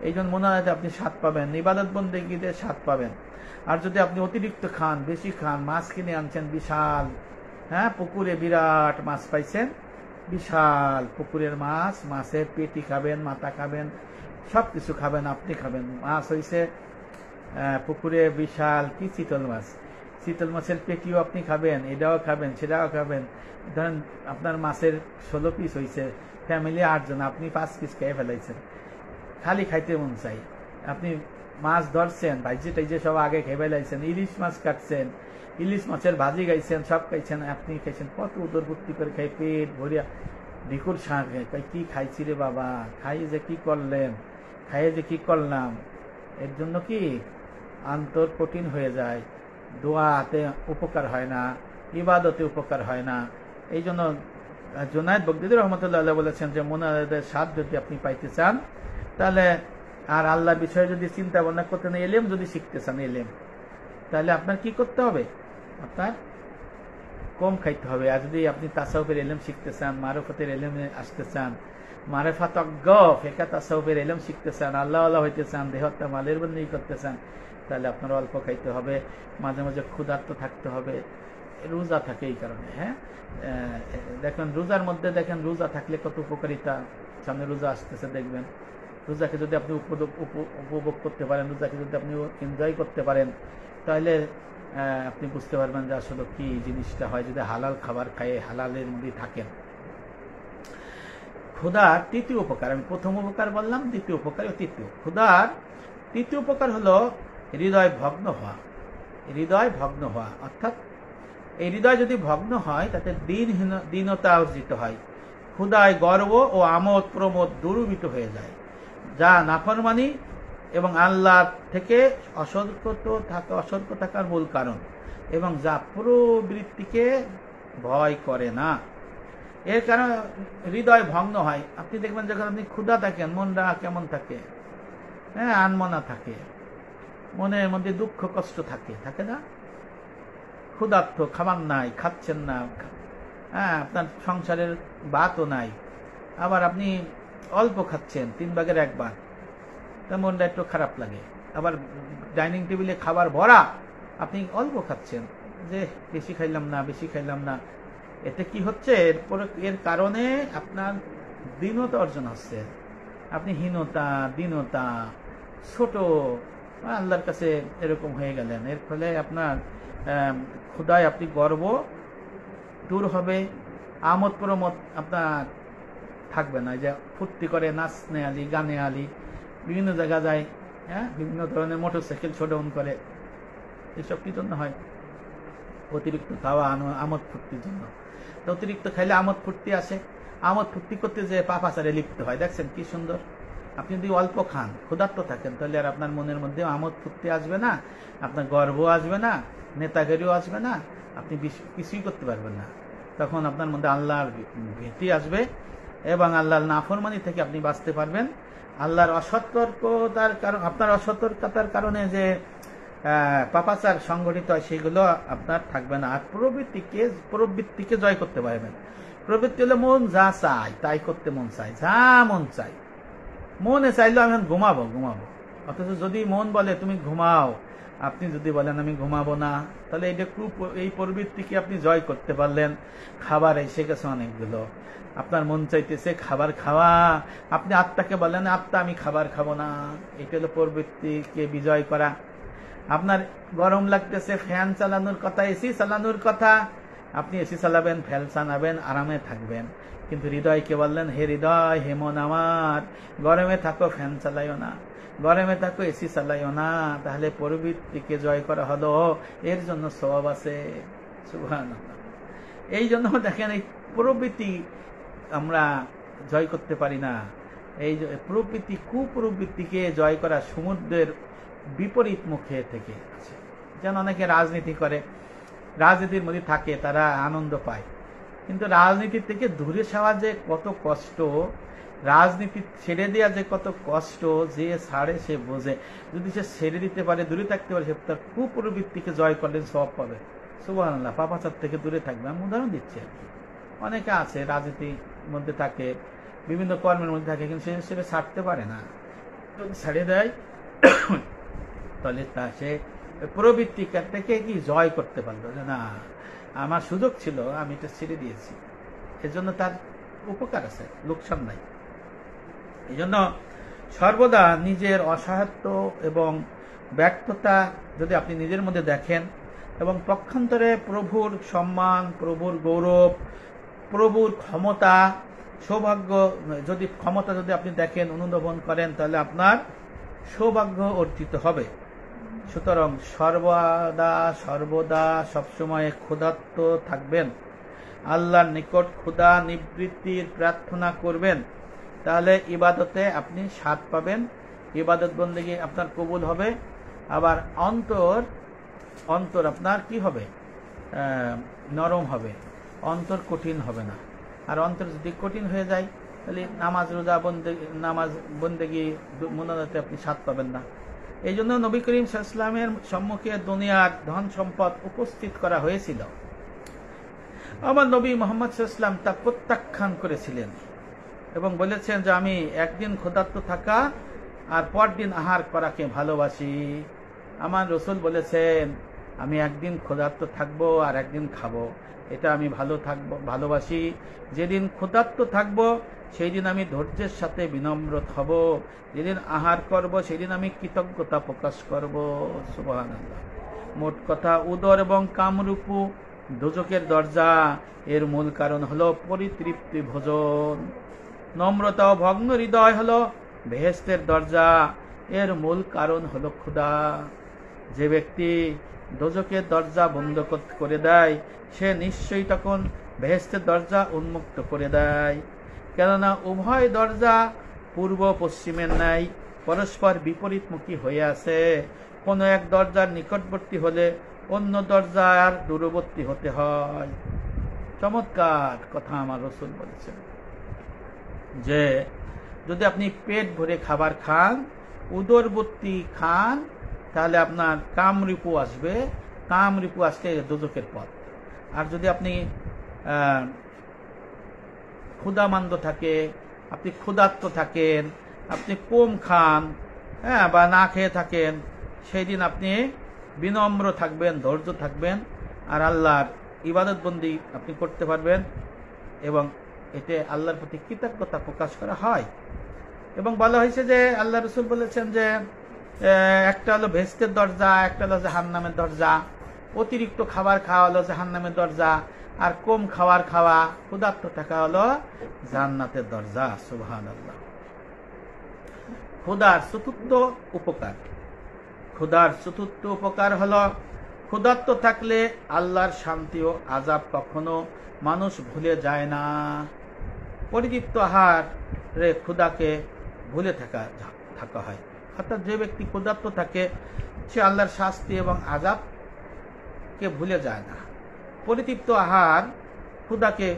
এই জন্য মুনাজাতে আপনি স্বাদ পাবেন, ইবাদত বন্দেগীতে স্বাদ পাবেন। আর যদি আপনি অতিরিক্ত খান, বেশি খান, মাছ কিনে আনছেন বিশাল, পুকুরে বিরাট মাছ পাইছেন, বিশাল পুকুরের মাছ, মাছের পেটি খাবেন, মাথা খাবেন, সবকিছু খাবেন, আপনি খাবেন। মাছ হইছে পুকুরে বিশাল কি চিতল মাছ, চিতল মাছের পেটিও আপনি খাবেন, এটাও খাবেন, সেটাও খাবেন। ধরেন আপনার মাছের 16 পিস হয়েছে, ফ্যামিলি 8 জন, আপনি 5 পিস খেয়ে ফেলাইছেন, খালি খাইতে মন চাই। আপনি মাছ ধরছেন, ভাইজে টাইজে সব আগে খেয়ে ফেলাইছেন, ইলিশ মাছ কাটছেন, ইলিশ মাছের ভাজি খাইছেন, সব খাইছেন, আপনি খাইছেন, কত উদরপূর্তি করে খাই, পেট ভরিয়া ঢিকুর শাঁখ কি খাইছি রে বাবা, খাই যে কি করলেন, খাইয়ে যে কি করলাম। এর জন্য কি অন্তর কঠিন হয়ে যায়, দোয়াতে উপকার হয় না, ইবাদতে উপকার হয় না। এই জন্য জুনায়েদ বাগদাদী রহমাতুল্লাহ আলাইহি বলেছেন যে মুনাজাতের স্বাদ যদি আপনি পাইতে চান, তাহলে আর আল্লাহর বিষয়ে যদি চিন্তা ভাবনা করতে না, এলেম যদি শিখতে চান, এলেম, তাহলে আপনার কি করতে হবে? আপনার কম খাইতে হবে। আর যদি আপনি তাসাউফের এলেম শিখতে চান, মারফতের এলেমে আসতে চান, মারেফাতজ্ঞ ফেকা তাসাউফের এলেম শিখতে চান, আল্লাহ আল্লাহ হইতে চান, দেহত্তা মালের বন্দেগী করতে চান, তাহলে আপনার অল্প খাইতে হবে, মাঝে মাঝে ক্ষুধার্ত থাকতে হবে। রোজা থাকে এই কারণে। দেখেন রোজার মধ্যে, দেখেন রোজা থাকলে কত উপকারিতা। সামনে রোজা আসতেছে, দেখবেন রোজাকে যদি আপনি উপভোগ করতে পারেন, রোজাকে যদি আপনি এনজয় করতে পারেন, তাহলে আপনি বুঝতে পারবেন যে আসলে কি জিনিসটা হয় যদি হালাল খাবার খায়, হালালের মধ্যে থাকেন। ক্ষুধার তৃতীয় উপকার, আমি প্রথম উপকার বললাম, দ্বিতীয় উপকার, তৃতীয়। ক্ষুধার তৃতীয় উপকার হলো হৃদয় ভগ্ন হওয়া। হৃদয় ভগ্ন হওয়া অর্থাৎ এই হৃদয় যদি ভগ্ন হয়, তাতে দীনতা অর্জিত হয়, ক্ষুধায় গর্ব ও আমোদ প্রমোদ দূরীভূত হয়ে যায়, যা নাফরমানি এবং আল্লাহ থেকে অসতর্ক থাকার মূল কারণ, এবং যা প্রবৃত্তিকে ভয় করে না। এর কারণ হৃদয় ভগ্ন হয়। আপনি দেখবেন যখন আপনি ক্ষুধা থাকেন, মনটা কেমন থাকে, আনমনা থাকে, মনের মধ্যে দুঃখ কষ্ট থাকে, থাকে না? ক্ষুধার্ত, খাবার নাই, খাচ্ছেন না, হ্যাঁ, আপনার সংসারের ভাতও নাই, আবার আপনি অল্প খাচ্ছেন 3 ভাগের 1 ভাগ, তা মনটা একটু খারাপ লাগে। আবার ডাইনিং টেবিলে খাবার ভরা, আপনি অল্প খাচ্ছেন, যে বেশি খাইলাম না। এতে কি হচ্ছে, এর কারণে আপনার দীনতা অর্জন হচ্ছে। আপনি হীনতা, দীনতা, ছোট, আল্লাহর কাছে এরকম হয়ে গেলেন। এর ফলে আপনার ক্ষুধায় আপনি গর্ব দূর হবে, আমোদ প্রমোদ আপনার থাকবে না। যে ফুর্তি করে নাচনে আলি, গানে আলি, বিভিন্ন জায়গা যায়, হ্যাঁ, বিভিন্ন ধরনের মোটরসাইকেল শোডাউন করে, এসব কি জন্য হয়? অতিরিক্ত খাওয়া, আমোদ ফুর্তির জন্য। তো অতিরিক্ত খাইলে আমোদ ফুর্তি আসে, আমোদ ফুর্তি করতে যে পাপাচারে লিপ্ত হয়। দেখছেন কি সুন্দর। আপনি যদি অল্প খান, ক্ষুধার্ত থাকেন, তাহলে আর আপনার মনের মধ্যে আমোদ ফুর্তি আসবে না, আপনার গর্ব আসবে না, নেতাগিরিও আসবে না, আপনি কিছুই করতে পারবেন না। তখন আপনার মধ্যে আল্লাহর ভীতি আসবে এবং আল্লাহর নাফরমানি থেকে আপনি বাঁচতে পারবেন। আল্লাহর অসতর্কতার কারণ, আপনার অসতর্কতার কারণে যে পাপাচার সংগঠিত হয়, সেগুলো আপনার থাকবে না। আর প্রবৃত্তিকে জয় করতে পারবেন। প্রবৃত্তি হলে মন যা চায় তাই করতে মন চায়, যা মন চায়। মনে চাইলেও আমি ঘুমাবো, অথচ যদি মন বলে তুমি ঘুমাও, আপনি যদি বলেন আমি ঘুমাবো না, তাহলে এই প্রবৃত্তিকে আপনি জয় করতে পারলেন। খাবার এসে গেছে অনেকগুলো, আপনার মন চাইতেছে খাবার খাওয়া, আপনি আত্মাকে বলেন আত্মা আমি খাবার খাবো না, এটা হলো প্রবৃত্তিকে বিজয় করা। আপনার গরম লাগতেছে, ফ্যান চালানোর কথা, এসি চালানোর কথা, আপনি এসি চালাবেন, ফ্যান চালাবেন, আরামে থাকবেন। কিন্তু হৃদয়কে বললেন হে হৃদয়, হে মন আমার, গরমে থাকো, ফ্যান চালাইও না, গরমে থাকো, এসি চালাইও না। তাহলে প্রবৃত্তিকে জয় করা হলো, এর জন্য সওয়াব আছে। সুবহানাল্লাহ। এই জন্য দেখেন, এই প্রবৃত্তি আমরা জয় করতে পারি না। এই কুপ্রবৃত্তিকে জয় করা সমুদ্রের বিপরীত মুখে থেকে আছে। যেন অনেকে রাজনীতি করে, রাজনীতির মধ্যে থাকে, তারা আনন্দ পায়, কিন্তু রাজনীতির থেকে দূরে যাওয়া যে কত কষ্ট, রাজনীতি ছেড়ে দেওয়া যে কত কষ্ট, যে ছাড়ে সে বোঝে। যদি সে ছেড়ে দিতে পারে, দূরে থাকতে পারে, সে তার কুপ্রবৃত্তিকে জয় করলে সওয়াব পাবে। সুবহানাল্লাহ। পাপাচার থেকে দূরে থাকবে। আমি উদাহরণ দিচ্ছি আর কি। অনেকে আছে রাজনীতির মধ্যে থাকে, বিভিন্ন কর্মের মধ্যে থাকে, কিন্তু সে ছাড়তে পারে না। যদি ছেড়ে দেয় তাহলে সে প্রবৃত্তি থেকে কি জয় করতে পারলো, যে না আমার সুযোগ ছিল, আমি এটা ছেড়ে দিয়েছি। এজন্য তার উপকার আছে, লোকসান নাই। এই জন্য সর্বদা নিজের অসহায়ত্ব এবং ব্যর্থতা যদি আপনি নিজের মধ্যে দেখেন, এবং পক্ষান্তরে প্রভুর সম্মান, প্রভুর গৌরব, প্রভুর ক্ষমতা, সৌভাগ্য, ক্ষমতা যদি আপনি দেখেন, অনুধাবন করেন, তাহলে আপনার সৌভাগ্য অর্জিত হবে। সুতরাং সর্বদা সবসময় ক্ষুধার্ত থাকবেন, আল্লাহর নিকট ক্ষুধা নিবৃত্তির প্রার্থনা করবেন, তাহলে ইবাদতে আপনি স্বাদ পাবেন, ইবাদত বন্দেগী আপনার কবুল হবে। আবার অন্তর আপনার কি হবে, নরম হবে, অন্তর কঠিন হবে না। আর অন্তর যদি কঠিন হয়ে যায়, তাহলে নামাজ বন্দেগী মোনাজাতে আপনি স্বাদ পাবেন না। এই জন্য নবী করিম সাল্লাল্লাহু আলাইহি ওয়াসাল্লামের সম্মুখে দুনিয়ার ধন সম্পদ উপস্থিত করা হয়েছিল, আমার নবী মুহাম্মদ সাল্লাল্লাহু আলাইহি ওয়াসাল্লাম তা প্রত্যাখ্যান করেছিলেন এবং বলেছেন যে আমি একদিন ক্ষুধার্ত থাকা আর পরদিন আহার করাকে ভালোবাসি। আমার রাসূল বলেছেন আমি একদিন ক্ষুধার্ত থাকবো আর একদিন খাবো, এটা আমি ভালোবাসি। যেদিন ক্ষুধার্ত থাকবো সেই দিন আমি ধৈর্যের সাথে বিনম্র হব, যেদিন আহার করব সেদিন আমি কৃতজ্ঞতা প্রকাশ করব। সুবহানাল্লাহ। মোট কথা, উদর এবং কামরূপু দোজকের দরজা, এর মূল কারণ হলো পরিতৃপ্তি ভোজন। নম্রতা ও ভগ্ন হৃদয় হলো বেহেশতের দরজা, এর মূল কারণ হলো ক্ষুধা। যে ব্যক্তি দোজকের দরজা বন্ধ করে দেয়, সে নিশ্চয়ই তখন বেহেশতের দরজা উন্মুক্ত করে দেয়। কেননা উভয় দরজা পূর্ব পশ্চিমের ন্যায় পরস্পর বিপরীতমুখী হয়ে আছে। কোন এক দরজার নিকটবর্তী হলে অন্য দরজার দূরবর্তী হতে হয়। চমৎকার কথা আমার রাসূল বলেছেন যে যদি আপনি পেট ভরে খাবার খান, উদরবর্তী খান, তাহলে আপনার কামরূপু আসবে, কামরূপু আসলে দোজকের পথ। আর যদি আপনি ক্ষুধামান্দ থাকে, আপনি ক্ষুধার্ত থাকেন, আপনি কম খান, হ্যাঁ, বা না খেয়ে থাকেন, সেই দিন আপনি বিনম্র থাকবেন, ধৈর্য থাকবেন, আর আল্লাহর ইবাদত বন্দি আপনি করতে পারবেন, এবং এতে আল্লাহর প্রতি কৃতজ্ঞতা প্রকাশ করা হয়। এবং বলা হয়েছে যে আল্লাহ রসুল বলেছেন যে একটা হলো ভেস্তের দরজা, একটা হলো জাহান্নামের দরজা। অতিরিক্ত খাবার খাওয়া হলো জাহান্নামের দরজা, আর কম খাবার খাওয়া, ক্ষুধার্ত থাকা হলো জান্নাতের দরজা। সুবহানাল্লাহ। ক্ষুধার চতুর্থ উপকার, ক্ষুধার চতুর্থ উপকার হলো ক্ষুধার্ত থাকলে আল্লাহর শান্তি ও আযাব কখনো মানুষ ভুলে যায় না। পরিতৃপ্ত আহারে ক্ষুধাকে ভুলে থাকা হয়, অর্থাৎ যে ব্যক্তি ক্ষুধার্ত থাকে সে আল্লাহর শাস্তি এবং আযাবকে ভুলে যায় না। পরিতৃপ্ত আহার ক্ষুধাকে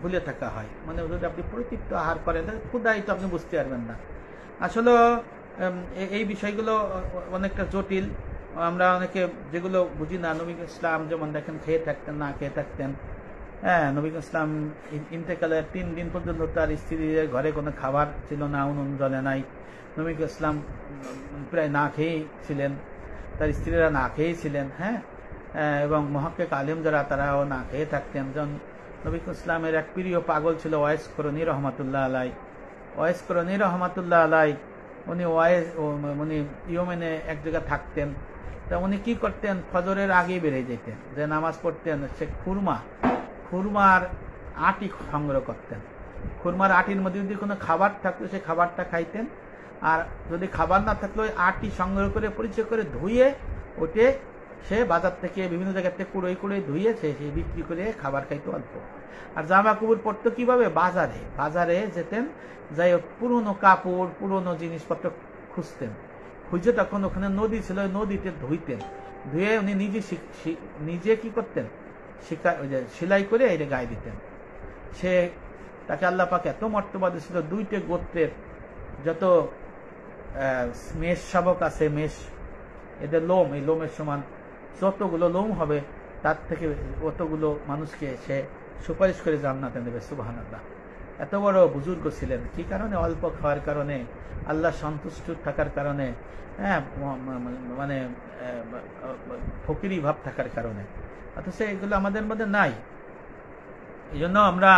ভুলে থাকা হয়, মানে যদি আপনি পরিতৃপ্ত আহার করেন ক্ষুধাই তো আপনি বুঝতে পারবেন না। আসলে এই বিষয়গুলো অনেকটা জটিল, আমরা অনেকে যেগুলো বুঝি না। নবী ইসলাম যেমন দেখেন খেয়ে থাকতেন, না খেয়ে থাকতেন। হ্যাঁ, নবী ইসলাম ইন্তেকালের 3 দিন পর্যন্ত তার স্ত্রীর ঘরে কোনো খাবার ছিল না, উনুন জ্বলে নাই। নবী ইসলাম প্রায় না খেয়েই ছিলেন, তার স্ত্রীরা না খেয়েই ছিলেন। হ্যাঁ, এবং মুহাক্কিক আলেম যারা তারাও না খেয়ে থাকতেন। যেমন নবী ইসলামের এক প্রিয় পাগল ছিল ওয়াইস করণী রহমাতুল্লাহ আলাই। ওয়াইস করণী রহমাতুল্লাহ আলাই উনি ইয়েমেনে এক জায়গায় থাকতেন। তা উনি কি করতেন, ফজরের আগেই বেরিয়ে যেতেন, যে নামাজ পড়তেন, সে খুরমার আটি সংগ্রহ করতেন। খুরমার আটির মধ্যে যদি কোনো খাবার থাকতো সে খাবারটা খাইতেন, আর যদি খাবার না থাকলে ওই আটি সংগ্রহ করে পরিচয় করে ধুয়ে ওটে সে বাজার থেকে বিভিন্ন জায়গা থেকে কুড়োই ধুয়ে সে বিক্রি করে খাবার খাইতো অল্প। আর জামা কাপড় পরতো কিভাবে, বাজারে যেতেন, যাই পুরনো কাপড় পুরনো জিনিসপত্র খুঁজতেন, খুঁজে তখন ওখানে নদী ছিল, নদীতে ধুইতেন, ধুয়ে উনি নিজে কি করতেন, সেলাই করে এটা গায়ে দিতেন। সে তাকে আল্লাহ পাক এত মর্তবা দিয়েছিল, 2টে গোত্রের যত মেষ শাবক আছে, মেষ এদের লোম, এই লোমের সমান যতগুলো লোম হবে তার থেকে অতগুলো মানুষকে সে সুপারিশ করে জান্নাতে নেবে। সুবহানাল্লাহ। এত বড় বুজুর্গ ছিলেন। কি কারণে? অল্প খাওয়ার কারণে, আল্লাহ সন্তুষ্ট থাকার কারণে, হ্যাঁ, মানে ফকিরি ভাব থাকার কারণে। অথচ এগুলো আমাদের মধ্যে নাই। এই জন্য আমরা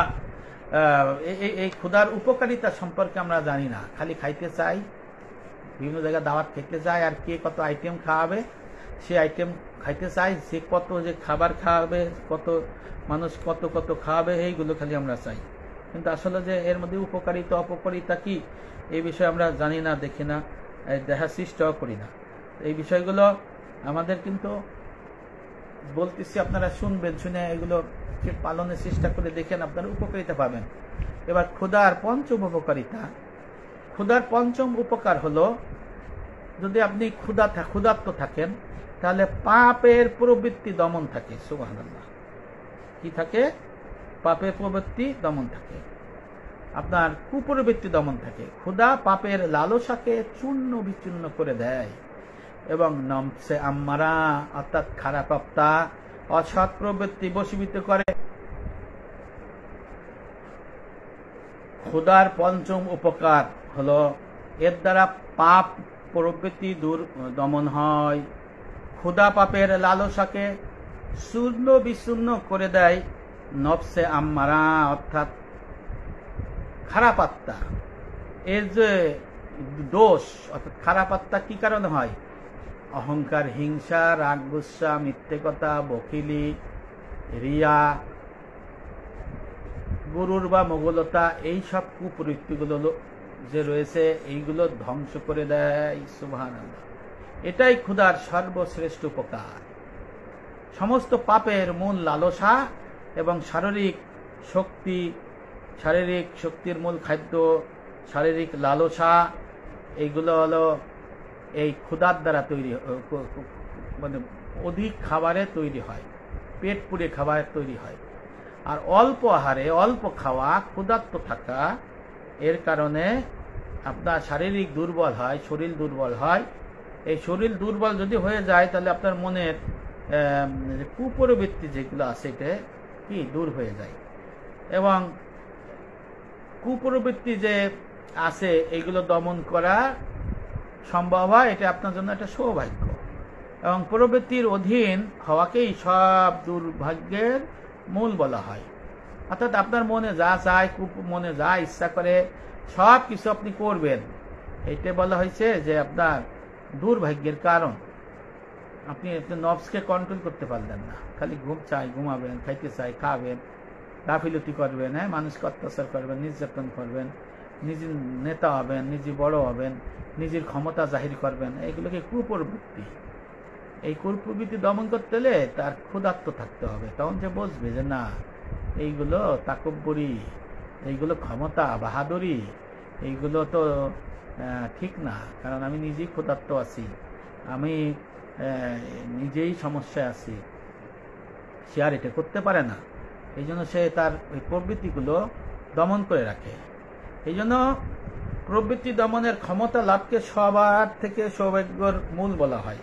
এই ক্ষুধার উপকারিতা সম্পর্কে আমরা জানি না, খালি খাইতে চাই, বিভিন্ন জায়গায় দাওয়াত খেতে চাই, আর কে কত আইটেম খাওয়াবে সে আইটেম খাইতে চাই, সে কত যে খাবার খাওয়াবে, কত মানুষ কত খাওয়াবে, এইগুলো খালি আমরা চাই। কিন্তু আসলে যে এর মধ্যে উপকারিতা অপকারিতা কি, এই বিষয়ে আমরা জানি না, দেখি না, দেখার চেষ্টাও করি না। এই বিষয়গুলো আমাদের কিন্তু বলতেছি, আপনারা শুনবেন, শুনে এগুলো পালনের চেষ্টা করে দেখেন, আপনারা উপকারিতা পাবেন। এবার ক্ষুধার পঞ্চম উপকারিতা, ক্ষুধার পঞ্চম উপকার হলো যদি আপনি ক্ষুধার্ত থাকেন তাহলে পাপের প্রবৃত্তি দমন থাকে। সুবহানাল্লাহ। কি থাকে? পাপের প্রবৃত্তি দমন থাকে, আপনার কুপ্রবৃত্তি দমন থাকে। ক্ষুধা পাপের লালসাকে চূর্ণ বিচূর্ণ করে দেয় এবং নফসে আম্মারা অর্থাৎ খারাপ আত্মা, অসৎ প্রবৃত্তি বশীভূত করে। ক্ষুধার পঞ্চম উপকার হলো এর দ্বারা পাপ প্রবৃত্তি দমন হয়। ক্ষুধা পাপের লালসাকে চূর্ণ বিচূর্ণ করে দেয়। নফসে আম্মারা অর্থাৎ খারাপ আত্মা, এর যে দোষ, অর্থাৎ খারাপ আত্মা কি কারণে হয়? অহংকার, হিংসা, রাগ, গুসা, মিথ্যে কথা, বকিলি, রিয়া, গরুর বা মোগলতা, এই সব কুপ্রবৃত্তিগুলো যে রয়েছে এইগুলো ধ্বংস করে দেয়। সুবহানাল্লাহ। এটাই ক্ষুধার সর্বশ্রেষ্ঠ উপকার। সমস্ত পাপের মূল লালসা এবং শারীরিক শক্তির মূল খাদ্য, শারীরিক লালসা, এইগুলো হলো এই ক্ষুধার দ্বারা তৈরি, মানে অধিক খাবারে তৈরি হয়, পেট পুড়ে খাবার তৈরি হয়। আর অল্প আহারে অল্প খাওয়া, ক্ষুধার্ত থাকা, এর কারণে আপনার শারীরিক দুর্বল হয়, শরীর দুর্বল হয়। এই শরীর দুর্বল যদি হয়ে যায় তাহলে আপনার মনের কুপ্রবৃত্তি যেগুলো আছে এটা কি দূর হয়ে যায়। এবং কুপ্রবৃত্তি যে আছে এগুলো দমন করা সম্ভব হয়, এটা আপনার জন্য একটা সৌভাগ্য। এবং প্রবৃত্তির অধীন হওয়াকেই সব দুর্ভাগ্যের মূল বলা হয়। অর্থাৎ আপনার মনে যা চায়, মনে যা ইচ্ছা করে সব কিছু আপনি করবেন, এইটা বলা হয়েছে যে আপনার দুর্ভাগ্যের কারণ। আপনি আপনার নফসকে কন্ট্রোল করতে পারলেন না, খালি ঘুম চাই ঘুমাবেন, খাইতে চাই খাবেন, গাফিলতি করবেন, হ্যাঁ, মানুষকে অত্যাচার করবেন, নির্যাতন করবেন, নিজে নেতা হবেন, নিজে বড় হবেন, নিজের ক্ষমতা জাহির করবেন, এইগুলোকে কুপ্রবৃত্তি। এই কুপ্রবৃত্তি দমন করতে হলে তার ক্ষুধার্ত থাকতে হবে, তখন সে বুঝবে যে না, এইগুলো তাকব্বরি, এইগুলো ক্ষমতা বাহাদুরি, এইগুলো তো ঠিক না। কারণ আমি নিজেই ক্ষুধার্ত আছি, আমি নিজেই সমস্যায় আছি, সে আর এটা করতে পারে না। এই জন্য সে তার ওই প্রবৃত্তিগুলো দমন করে রাখে। এই জন্য প্রবৃত্তি দমনের ক্ষমতা লাভকে সবার থেকে সৌভাগ্যের মূল বলা হয়,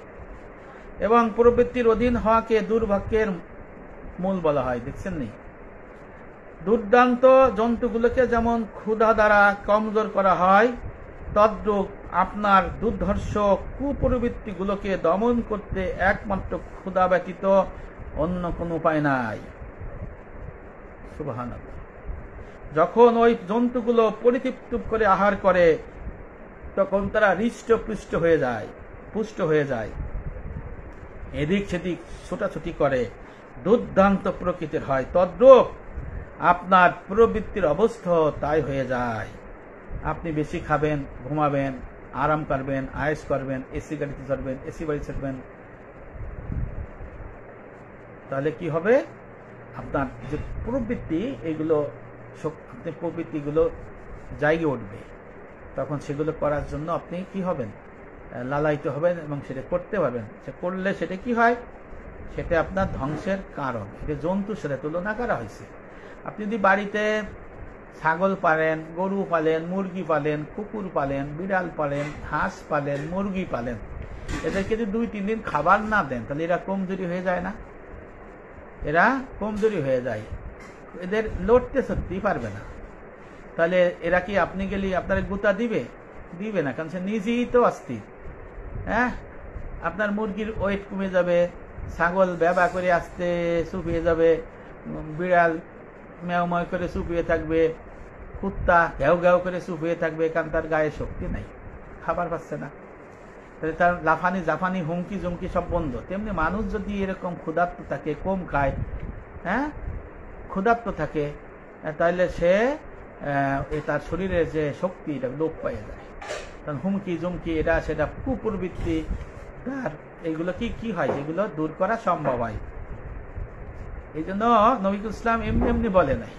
এবং প্রবৃত্তির অধীন হওয়াকে দুর্ভাগ্যের মূল বলা হয়। দেখছেন নি, দুর্দান্ত জন্তুগুলোকে যেমন ক্ষুধা দ্বারা কমজোর করা হয়, তদ্রূপ আপনার দুর্ধর্ষ কুপ্রবৃত্তিগুলোকে দমন করতে একমাত্র ক্ষুধা ব্যতীত অন্য কোনো উপায় নাই। সুবহানাল্লাহ। যখন ওই জন্তুগুলো পরিতৃপ্ত করে আহার করে, তখন তারা হৃষ্টপুষ্ট হয়ে যায়, পুষ্ট হয়ে যায়, এদিক সেদিক ছোটাছুটি করে, দুর্দান্ত প্রকৃতির হয়। তদ্রূপ আপনার প্রবৃত্তির অবস্থা তাই হয়ে যায়। আপনি বেশি খাবেন, ঘুমাবেন, আরাম করবেন, আয়েশ করবেন, এসি গাড়িতে চড়বেন, এসি বাড়ি চড়বেন, তাহলে কি হবে? আপনার যে প্রবৃত্তি, এইগুলো প্রবৃত্তিগুলো জায়গা উঠবে, তখন সেগুলো করার জন্য আপনি কি হবেন? লালায়িত হবেন এবং সেটা করতে পারবেন। সে করলে সেটা কি হয়? সেটা আপনার ধ্বংসের কারণ। এটা জন্তুর সাথে তুলনা করা হয়েছে। আপনি যদি বাড়িতে ছাগল পালেন, গরু পালেন, মুরগি পালেন, কুকুর পালেন, বিড়াল পালেন, হাঁস পালেন, মুরগি পালেন, এদেরকে যদি 2-3 দিন খাবার না দেন, তাহলে এরা কমজোরি হয়ে যায় না? এরা কমজোরি হয়ে যায়, এদের লড়তে সত্যি পারবে না। তাহলে এরা কি আপনি গেলে আপনার গুতা দিবে? দিবে না, কারণ সে নিজেই তো অস্থির। হ্যাঁ, আপনার মুরগির ওয়েট কমে যাবে, ছাগল ব্যবা করে আসতে শুকিয়ে যাবে, বিড়াল ম্যাও করে শুকিয়ে থাকবে, কুত্তা ঘেউ ঘেউ করে শুকিয়ে থাকবে, কারণ তার গায়ে শক্তি নাই, খাবার পাচ্ছে না। তাহলে তার লাফানি জাফানি হুমকি জুমকি সব বন্ধ। তেমনি মানুষ যদি এরকম ক্ষুধার্ত থাকে, কম খায়, হ্যাঁ, ক্ষুধার্ত থাকে, তাহলে সে তার শরীরের যে শক্তি এটা লোপ পাইয়ে যায়। কারণ হুমকি জুমকি এটা সেটা কুপ্রবৃত্তি, তার এইগুলো কি হয়, যেগুলো দূর করা সম্ভব হয়। এই জন্য নবী ইসলাম এমনি এমনি বলে নাই,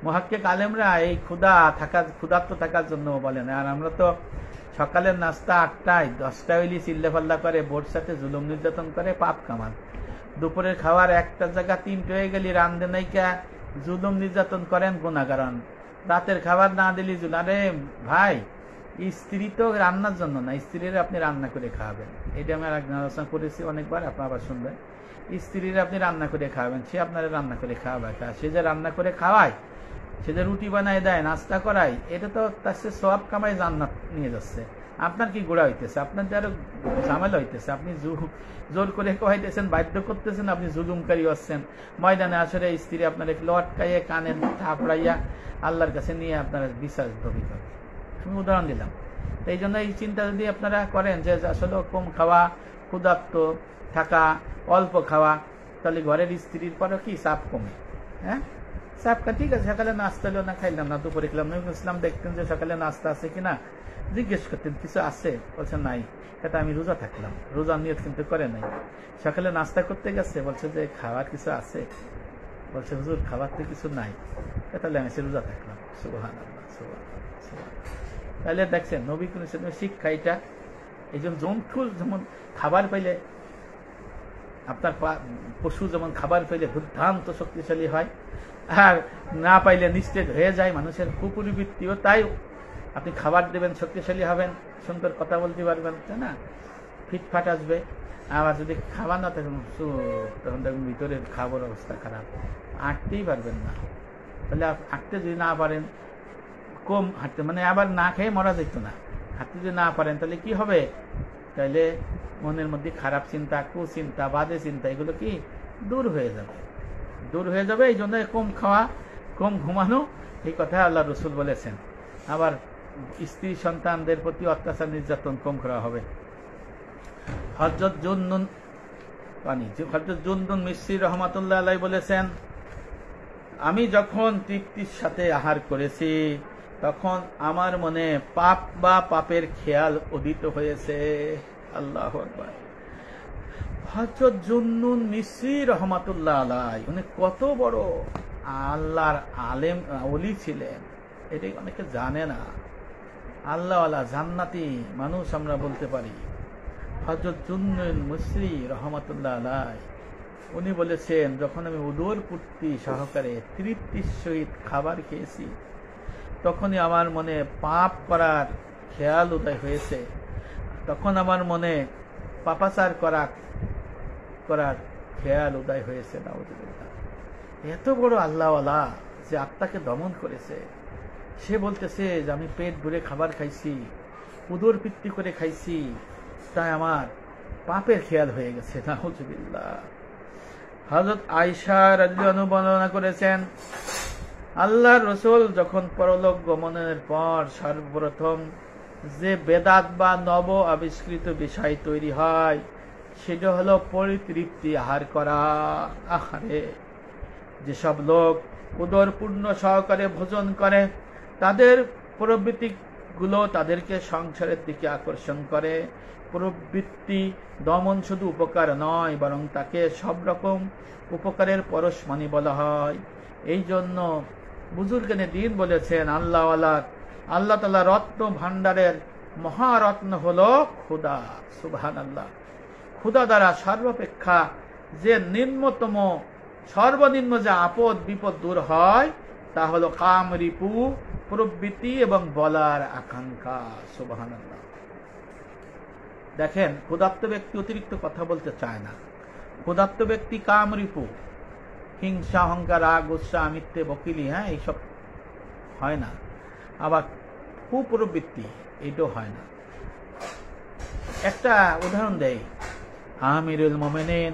মুহাক্কিক আলেমরা এই ক্ষুধার্ত থাকার জন্য বলে না। আর আমরা তো সকালের নাস্তা 8টায় 10টায় হইলে চিল্লাফাল্লা করে, বোর্ড সাথে জুলুম নির্যাতন করে, পাপ কামান। দুপুরের খাবার 1টার জায়গা 3টে হয়ে গেলে রান্ধে নাইকা জুলুম নির্যাতন করেন, গুনাহগারন। রাতের খাবার না দিলে আরে ভাই, স্ত্রী তো রান্নার জন্য না, স্ত্রীর আপনি রান্না করে খাওয়াবেন। এটা আমি আলোচনা করেছি অনেকবার, আপনার আবার শুনবেন। স্ত্রীর আপনি রান্না করে খাওয়াবেন, সে আপনারা রান্না করে খাওয়াবে। সে যে রান্না করে খাওয়ায়, সে যে রুটি বানায় দেয়, নাস্তা করায়, এটা তো তার সে সওয়াব কামাই জান্নাত নিয়ে যাচ্ছে। আপনার কি গোড়া হইতেছে? আপনার যে আরো ঝামেলা হইতেছে। আপনি জোর করে খাওয়াইতেছেন, বাধ্য করতেছেন, আপনি জুলুমকারী হচ্ছেন। ময়দানে আসরে স্ত্রী আপনার লটকাইয়ে কানে থাপড়াইয়া আল্লাহর কাছে নিয়ে আপনারা বিচার দাবি করবে। আমি উদাহরণ দিলাম। এই জন্য এই চিন্তা যদি আপনারা করেন যে আসলে কম খাওয়া, ক্ষুধার্ত থাকা, অল্প খাওয়া, তাহলে ঘরের স্ত্রীর পরও কি চাপ কমে। হ্যাঁ, চাপটা ঠিক আছে, সকালে নাস্তা হলো না, খাইলাম না, দুপুরে খেলাম না। ইসলাম দেখতেন যে সকালে নাস্তা আছে কিনা, জিজ্ঞেস করতেন কিছু আছে, বলছে নাই, এটা আমি রোজা থাকলাম। রোজা নিয়ত কিন্তু করে নাই। সকালে নাস্তা করতে গেছে, বলছে যে খাবার কিছু আছে, বলছে হুজুর খাবার তো কিছু নাই, তাহলে আমি রোজা থাকলাম। সুবহানাল্লাহ, সুবহানাল্লাহ। তাহলে দেখছেন নবী করিম শিক্ষা এটা। এই জন্য জন্তু যেমন খাবার পাইলে, আপনার পশু যেমন খাবার পাইলে দুর্দান্ত শক্তিশালী হয়, আর না পাইলে নিস্তেজ হয়ে যায়, মানুষের কুপ্রবৃত্তিও তাই। আপনি খাবার দেবেন, শক্তিশালী হবেন, সুন্দর কথা বলতে পারবেন, তাই না, ফিটফাট আসবে। আবার যদি খাবার না থাকে, তখন দেখবেন ভিতরের খাবার অবস্থা খারাপ, আঁটতেই পারবেন না। তাহলে আঁটতে যদি না পারেন, কম হাঁটতে, মানে আবার না খেয়ে মরা যেত না। হাঁটতে যদি না পারেন তাহলে কি হবে? তাহলে মনের মধ্যে খারাপ চিন্তা, কুচিন্তা, বাজে চিন্তা এগুলো কি দূর হয়ে যাবে, দূর হয়ে যাবে। এই জন্য কম খাওয়া, কম ঘুমানো, এই কথা আল্লাহ রসুল বলেছেন। আবার স্ত্রী সন্তানদের প্রতি অত্যাচার নির্যাতন কম করা হবে। হযরত জুনদুন মিসরি রহমাতুল্লাহ আলাইহি বলেছেন, আমি যখন তৃপ্তির সাথে আহার করেছি তখন আমার মনে পাপ বা পাপের খেয়াল উদিত হয়েছে। আল্লাহু আকবার। হযরত জুনদুন মিসরি রহমাতুল্লাহ আলাইহি উনি কত বড় আল্লাহর আলেম ওলি ছিলেন, এটাই অনেকে জানে না। আল্লাহওয়ালা জান্নাতি মানুষ আমরা বলতে পারি। হযরত জুনদুন মিসরি রহমাতুল্লাহ আলাইহি উনি বলেছেন, যখন আমি উদর পূর্তি সহকারে তৃপ্তির সহিত খাবার খেয়েছি তখনই আমার মনে পাপ করার খেয়াল উদয় হয়েছে। তখন আমার মনে পাপাচার করার খেয়াল উদয় হয়েছে। নাউযুবিল্লাহ। এত বড় আল্লাহওয়ালা যে আত্মাকে দমন করেছে, সে বলতেছে যে আমি পেট ভরে খাবার খাইছি, উদর পীত্তি করে খাইছি, তাই আমার পাপের খেয়াল হয়ে গেছে। নাউযুবিল্লাহ। হযরত আয়েশা রাদিয়াল্লাহু আনহা বর্ণনা করেছেন, আল্লাহর রাসূল যখন পরলোক গমনের পর সর্বপ্রথম যে বেদাত বা নব আবিষ্কৃত বিষয় তৈরি হয় সেটা হলো পরিতৃপ্তি আহার করা। আহারে, যেসব লোক উদরপূর্ণ সহকারে ভোজন করে তাদের প্রবৃত্তিগুলো তাদেরকে সংসারের দিকে আকর্ষণ করে। প্রবৃত্তি দমন শুধু উপকার নয়, বরং তাকে সব রকম উপকারের পরশমণি বলা হয়। এই জন্য বুজুর্গানে দ্বীন বলেছেন, আল্লাহ তাআলা রত্ন ভান্ডারের মহারত্ন হলো ক্ষুধা। সুবহানাল্লাহ। ক্ষুধা দ্বারা সর্বাপেক্ষা যে সর্বনিম্ন যে আপদ বিপদ দূর হয় তা হলো কাম, রিপু, প্রবৃত্তি এবং বলার আকাঙ্ক্ষা। সুবহানাল্লাহ। দেখেন, ক্ষুধার্ত ব্যক্তি অতিরিক্ত কথা বলতে চায় না। ক্ষুধার্ত ব্যক্তি কাম, রিপু, হিংসা, অহংকার, রাগ, গুসা, মিথ্যে, বকিলি, এইসব হয় না। আবার কুপ্রবৃত্তি, এটাও হয় না। একটা উদাহরণ দেই। আমিরুল মুমিনিন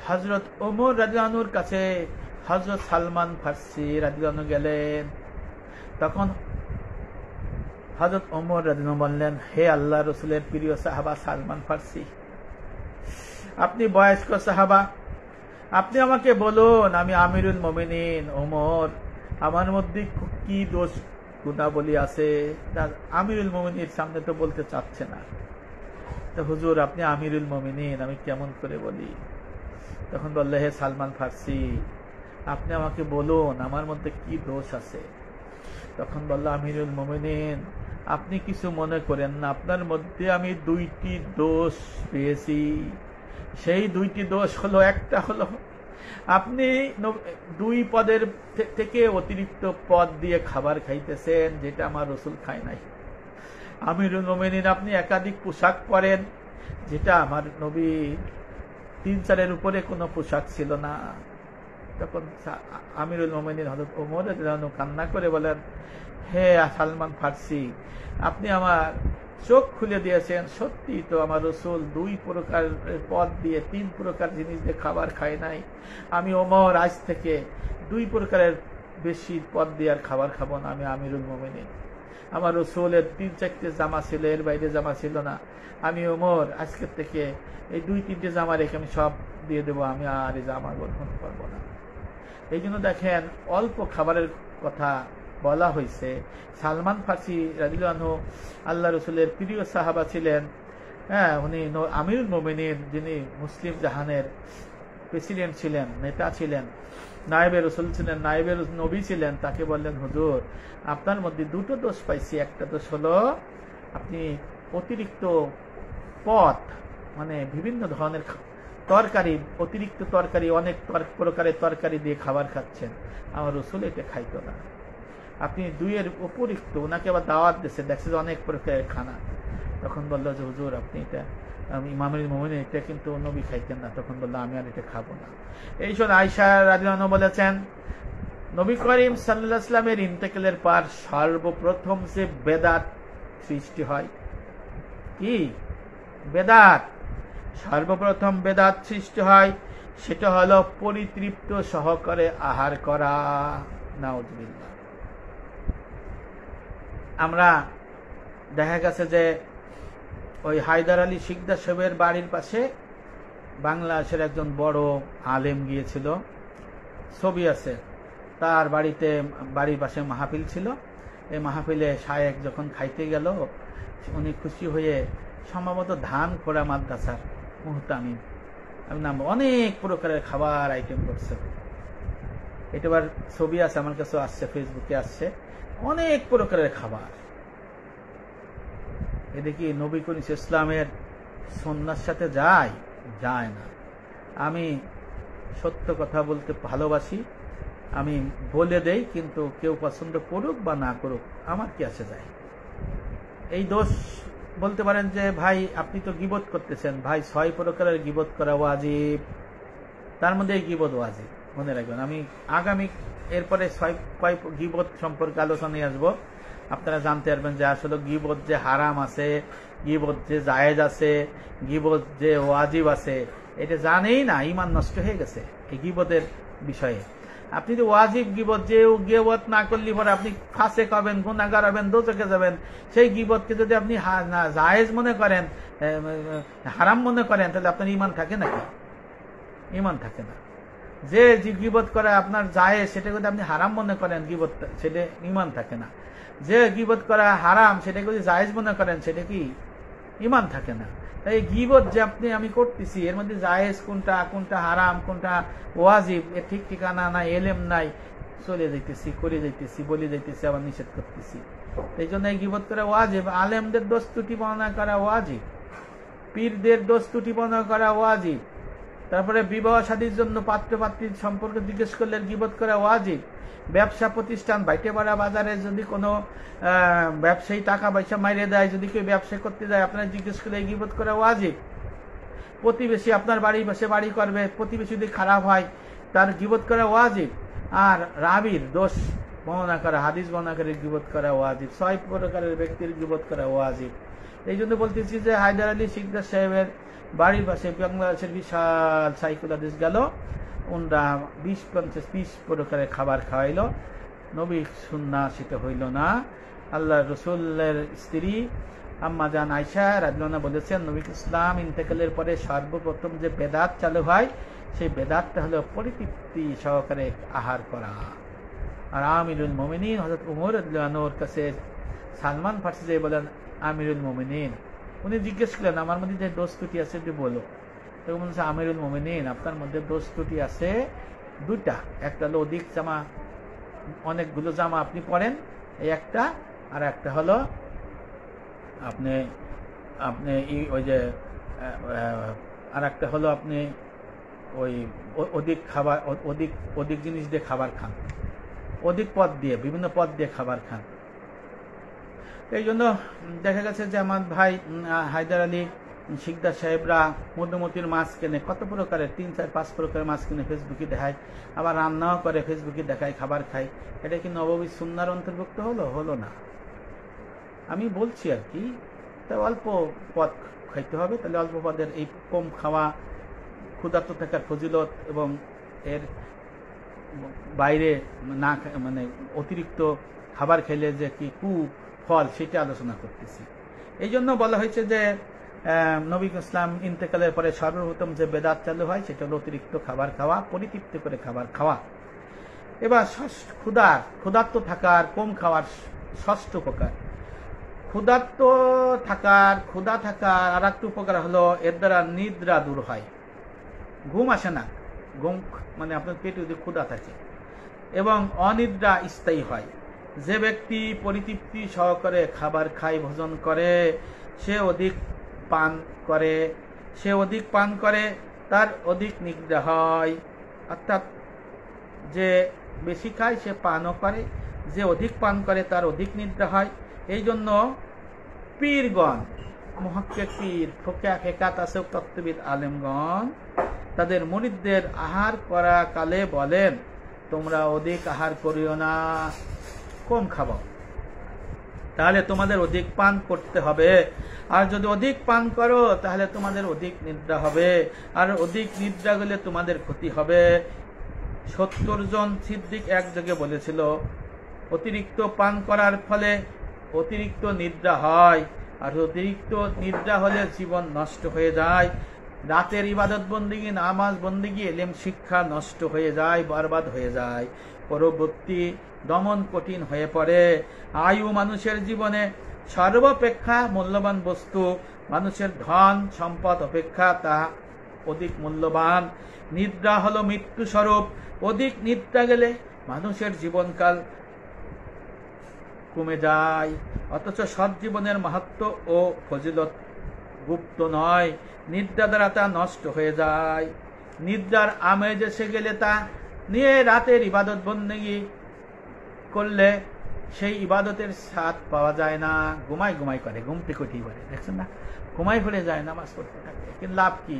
হযরত ওমর রাদিয়াল্লাহু আনহুর কাছে হযরত সালমান ফারসি রাদিয়াল্লাহু আনহু গেলেন। তখন হযরত ওমর রাদিয়াল্লাহু আনহু বললেন, হে আল্লাহ রাসূলের প্রিয় সাহাবা সালমান ফারসি, আপনি বয়স্ক সাহাবা, আপনি আমাকে বলুন, আমি আমিরুল মুমিনিন ওমর, আমার মধ্যে কি দোষ গুনাহবলী আছে? আমিরুল মুমিনিনের সামনে তো বলতে চাচ্ছে না। তো হুজুর, আপনি আমিরুল মুমিনিন, আমি কেমন করে বলি? তখন বললে, হে সালমান ফারসি, আপনি আমাকে বলুন আমার মধ্যে কি দোষ আছে। তখন বলল, আমিরুল মুমিনিন, আপনি কিছু মনে করেন না, আপনার মধ্যে আমি 2টি দোষ পেয়েছি। সেই 2টি দোষ হলো, একটা হলো আপনি 2 পদের থেকে অতিরিক্ত পদ দিয়ে খাবার খাইতেছেন, যেটা আমার রাসূল খায় নাই। আমিরুল মুমিনিন, আপনি একাধিক পোশাক পরেন, যেটা আমার নবী 3-4 উপরে কোনো পোশাক ছিল না। তখন আমিরুল মুমিনিন হযরত ওমর রাদিয়াল্লাহু আনহু কান্না করে বলেন, হে সালমান ফারসি, আপনি আমার চোখ খুলে দিয়েছেন। সত্যি তো আমার রাসূল 2 প্রকার পদ দিয়ে 3 প্রকার জিনিস দিয়ে খাবার খায় নাই। আমি ওমর আজ থেকে 2 প্রকারের বেশি পদ দিয়ে আর খাবার খাবো না। আমি আমিরুল মুমিনিন, আমার রাসূলের 3-4টে জামা ছিল, এর বাইরে জামা ছিল না। আমি ওমর আজকের থেকে এই 2-3টে জামা রেখে আমি সব দিয়ে দেবো, আমি আর এই জামা গ্রহণ করবো না। এই জন্য দেখেন, অল্প খাবারের কথা বলা হয়েছে। সালমান ফারসি রাদিয়াল্লাহু আনহু আল্লাহ রাসূলের প্রিয় সাহাবা ছিলেন। উনি আমিরুল মুমিনিন, যিনি মুসলিম জাহানের প্রেসিডেন্ট ছিলেন, নেতা ছিলেন, নায়েবে রাসূল ছিলেন, নায়েবে নবী ছিলেন। তাকে বললেন, হুজুর, আপনার মধ্যে 2টো দোষ পাইছি। একটা দোষ হলো আপনি অতিরিক্ত পদ, মানে বিভিন্ন ধরনের তরকারি, অতিরিক্ত তরকারি, অনেক প্রকারের তরকারি দিয়ে খাবার খাচ্ছেন। আমার রাসূল এটা খাইতো না। আপনি 2-এর উপরিক্ত, ওনাকে আবার দাওয়াত দিচ্ছে, দেখছে যে অনেক প্রকারের খানা। তখন বললো যে হুজুর, আপনি এটা আমিরুল মুমিনিন, এটা কিন্তু নবী খাইতেন না। তখন বললো, আমি আর এটা খাবো না। এই শোন, আয়েশা রাদিয়াল্লাহু আনহা বলেছেন, নবী করিম সাল্লাল্লাহু আলাইহি ওয়াসাল্লামের ইন্তেকালের পর সর্বপ্রথম যে বেদাত সৃষ্টি হয়, কি বেদাত, সর্বপ্রথম বেদাত সৃষ্টি হয় সেটা হলো পরিতৃপ্ত সহকারে আহার করা। নাউযুবিল্লাহ। আমরা দেখা গেছে যে ওই হায়দার আলী শিকদার সাহেবের বাড়ির পাশে বাংলাদেশের একজন বড় আলেম গিয়েছিল, ছবি আছে, তার বাড়ির পাশে মাহফিল ছিল। এই মাহফিলে শায়েখ যখন খাইতে গেল, উনি খুশি হয়ে সম্ভবত ধান খোড়া মাদ্রাসার মুহতামিম নাম অনেক প্রকারের খাবার আইটেম করছে। এটাবার ছবি আছে, আমার কাছে আসছে, ফেসবুকে আসছে, অনেক প্রকারের খাবার। এটা কি নবী করিম ইসলামের সুন্নাহর সাথে যায় না। আমি সত্য কথা বলতে ভালোবাসি, আমি বলে দেই, কিন্তু কেউ পছন্দ করুক বা না করুক আমার কি আসে যায়। এই দোষ বলতে পারেন যে ভাই আপনি তো গীবত করতেছেন। ভাই 6 প্রকারের গীবত করা ওয়াজিব, তার মধ্যে এই গীবত ওয়াজিব, মনে রাখবেন। আমি আগামী এরপরে 6 গীবত সম্পর্কে আলোচনায় আসবো। আপনারা জানতে পারবেন যে আসলে গীবত যে হারাম আছে, গীবত যে জায়েজ আছে, গীবত যে ওয়াজিব আছে, এটা জানেই না, ঈমান নষ্ট হয়ে গেছে এই গীবতের বিষয়ে। আপনি যদি ওয়াজিব গীবত, যে গীবত না করলে পরে আপনি ফাসেক হবেন, গুনাহগার হবেন, দোজখে যাবেন, সেই গীবতকে যদি আপনি জায়েজ মনে করেন, হারাম মনে করেন, তাহলে আপনার ঈমান থাকে নাকি? ঈমান থাকে না। যে গীবত করা আপনার জায়েজ, সেটা যদি আপনি হারাম মনে করেন, গীবত, সেটা ঈমান থাকে না। যে গীবত করা হারাম, সেটা যদি জায়েজ মনে করেন, সেটা কি? ঈমান থাকে না। তাই গীবত যে আমি করতেছি, এর মধ্যে জায়েজ কোনটা, কোনটা হারাম, কোনটা ওয়াজিব, এর ঠিক ঠিকানা নাই, এলেম নাই, চলে যাইতেছি, করে যাইতেছি, বলে যাইতেছি, আবার নিষেধ করতেছি। এই জন্য এই গীবত করা ওয়াজিব। আলেমদের দোষ ত্রুটি বর্ণনা করা ওয়াজিব, পীরদের দোষ ত্রুটি বর্ণনা করা ওয়াজিব। তারপরে বিবাহ শাদীর জন্য পাত্র পাত্রীর সম্পর্কে জিজ্ঞেস করলে গীবত করা ওয়াজিব। ব্যবসা প্রতিষ্ঠান, বাইটে বাড়া বাজারে যদি কোনো ব্যবসায়ী টাকা পয়সা মাইরে দেয়, যদি কেউ ব্যবসা করতে যায়, আপনার জিজ্ঞেস করলে গীবত করা ওয়াজিব। প্রতিবেশী আপনার বাড়ির পাশে বাড়ি করবে, প্রতিবেশী যদি খারাপ হয়, তার গীবত করা ওয়াজিব। আর রাবির দোষ বর্ণনা করা, হাদিস বর্ণনা করে গীবত করা ওয়াজিব। 6 প্রকারের ব্যক্তির গীবত করা ওয়াজিব। এই জন্য বলতেছি যে হায়দার আলী শিকদার সাহেবের বাড়ির পাশে বাংলাদেশের বিশাল সাইকুল হাদিস গেল, ওনরা 20-50-30 প্রকারের খাবার খাওয়াইল। নবী সুন্নাহ সেটা হইল না। আল্লাহ রসুলের স্ত্রী আম্মা জান আয়েশা রাদিয়াল্লাহু আনহা বলেছেন, নবী ইসলাম ইন্তেকালের পরে সর্বপ্রথম যে বেদাত চালু হয়, সেই বেদাতটা হলো পরিতৃপ্তি সহকারে আহার করা। আর আমিরুল মুমিনিন হযরত ওমর রাদিয়াল্লাহু আনহুর কাছে সালমান ফার্সি যে বলেন, আমিরুল মুমিনিন, উনি জিজ্ঞেস করলেন আমার মধ্যে যে দোষ ত্রুটি আছে একটু বলো। তখন বলছে, আমিরুল মুমিনিন, আপনার মধ্যে দোষ ত্রুটি আছে 2টা। একটা হলো অনেকগুলো জামা আপনি পরেন, এই একটা। আর একটা হলো আপনি ওই যে আর একটা হলো আপনি ওই অধিক জিনিস দিয়ে খাবার খান, অধিক পদ দিয়ে, বিভিন্ন পদ দিয়ে খাবার খান। এই জন্য দেখা গেছে যে আমার ভাই হায়দার আলী শিকদার সাহেবরা মধুমতির মাছ কেনে, কত প্রকারের 3-4-5 প্রকারের মাছ কিনে ফেসবুকে দেখায়, আবার রান্নাও করে ফেসবুকে দেখায়, খাবার খায়। এটা কি নববী সুন্নাহর অন্তর্ভুক্ত হলো না? আমি বলছি আর কি, তাই অল্প পদ খাইতে হবে। তাহলে অল্প পদের এই কম খাওয়া, ক্ষুধার্ত থাকার ফজিলত এবং এর বাইরে না মানে অতিরিক্ত খাবার খেলে যে কি কুফল, সেটা আলোচনা করতেছি। এই জন্য বলা হয়েছে যে নবী ইসলাম ইন্তেকালের পরে সর্বপ্রথম যে বেদাত চালু হয়, সেটা হলো অতিরিক্ত খাবার খাওয়া, পরিতৃপ্ত করে খাবার খাওয়া। এবার ক্ষুধার্ত থাকার, কম খাওয়ার 6ষ্ঠ উপকার। ক্ষুধা থাকার আর একটা উপকার হলো এর দ্বারা নিদ্রা দূর হয়, ঘুম আসে না। ঘুম মানে আপনার পেটে যদি ক্ষুধা থাকে, এবং অনিদ্রা স্থায়ী হয়। যে ব্যক্তি পরিতৃপ্তি সহকারে খাবার খায়, ভোজন করে, সে অধিক পান করে, তার অধিক নিদ্রা হয়। অর্থাৎ যে বেশি খায় সে পানও করে, যে অধিক পান করে তার অধিক নিদ্রা হয়। এই জন্য পীরগণ, মুহাক্কিক পীর, ফেকাত আছে তত্ত্ববিদ আলেমগণ তাদের মুরিদদের আহার করা কালে বলেন, তোমরা অধিক আহার করিও না, কম খাবো, তাহলে তোমাদের অধিক পান করতে হবে। আর যদি অধিক পান করো তাহলে তোমাদের অধিক নিদ্রা হবে, আর অধিক নিদ্রা গেলে তোমাদের ক্ষতি হবে। 70 জন সিদ্দিক একযোগে বলেছিল অতিরিক্ত পান করার ফলে অতিরিক্ত নিদ্রা হয়, আর অতিরিক্ত নিদ্রা হলে জীবন নষ্ট হয়ে যায়। রাতের ইবাদত বন্দিগি, নামাজ বন্দিগি, ইলম শিক্ষা নষ্ট হয়ে যায়, বরবাদ হয়ে যায়, পরবর্তী দমন কঠিন হয়ে পড়ে। আয়ু মানুষের জীবনে সর্বাপেক্ষা মূল্যবান বস্তু। মানুষের ধন সম্পদ অপেক্ষা তা অধিক মূল্যবান। নিদ্রা হলো মৃত্যু স্বরূপ। অধিক নিদ্রা গেলে মানুষের জীবনকাল কমে যায়। অথচ সৎ জীবনের মাহাত্ম্য ও ফজিলত গুপ্ত নয়, নিদ্রা দ্বারা তা নষ্ট হয়ে যায়। নিদ্রার আমেজ এসে গেলে তা নিয়ে রাতের ইবাদত বন্দেগী করলে সেই ইবাদতের স্বাদ পাওয়া যায় না। ঘুমাই ঘুমাই করে, ঘুমটি কটি করে, দেখছেন না, ঘুমাই ফেলে যায়, নামাজ পড়তে থাকে, কিন্তু লাভ কি?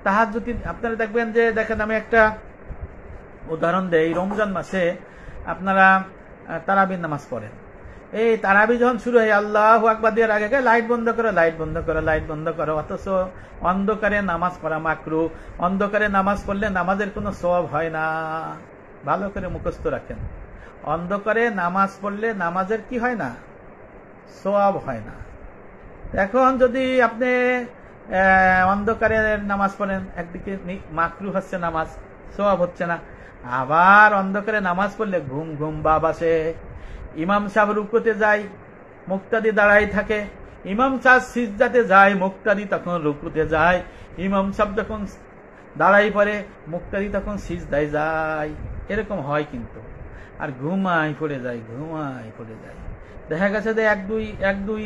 তাহাজ্জুদ আপনারা দেখবেন যে, দেখেন আমি একটা উদাহরণ দেই। রমজান মাসে আপনারা তারাবির নামাজ পড়েন। এই তারাবি যখন শুরু হয়, আল্লাহু আকবার দেওয়ার আগে লাইট বন্ধ করো, লাইট বন্ধ করো, লাইট বন্ধ করো। অথচ অন্ধকারে নামাজ পড়া মাকরুহ। অন্ধকারে নামাজ পড়লে নামাজের কোনো সওয়াব হয় না। ভালো করে মুখস্থ রাখেন, অন্ধকারে নামাজ পড়লে নামাজের কি হয় না? সওয়াব হয় না। এখন যদি আপনি অন্ধকারে নামাজ পড়েন, একদিকে মাকরুহ হচ্ছে নামাজ, সওয়াব হচ্ছে না। আবার অন্ধকারে নামাজ পড়লে ঘুম ঘুম ভাব আসে। ইমাম সাহেব রুকুতে যায়, মুক্তাদি দাঁড়াই থাকে। ইমাম সাহেব সিজদাতে যায়, মুক্তাদি তখন রুকুতে যায়। ইমাম সাহেব যখন দাঁড়াই পড়ে, মুক্তাদি তখন সিজদায় যায়। এরকম হয় কিন্তু। আর ঘুমাই পড়ে যায়, ঘুমাই পড়ে যায়। দেখা গেছে যে এক দুই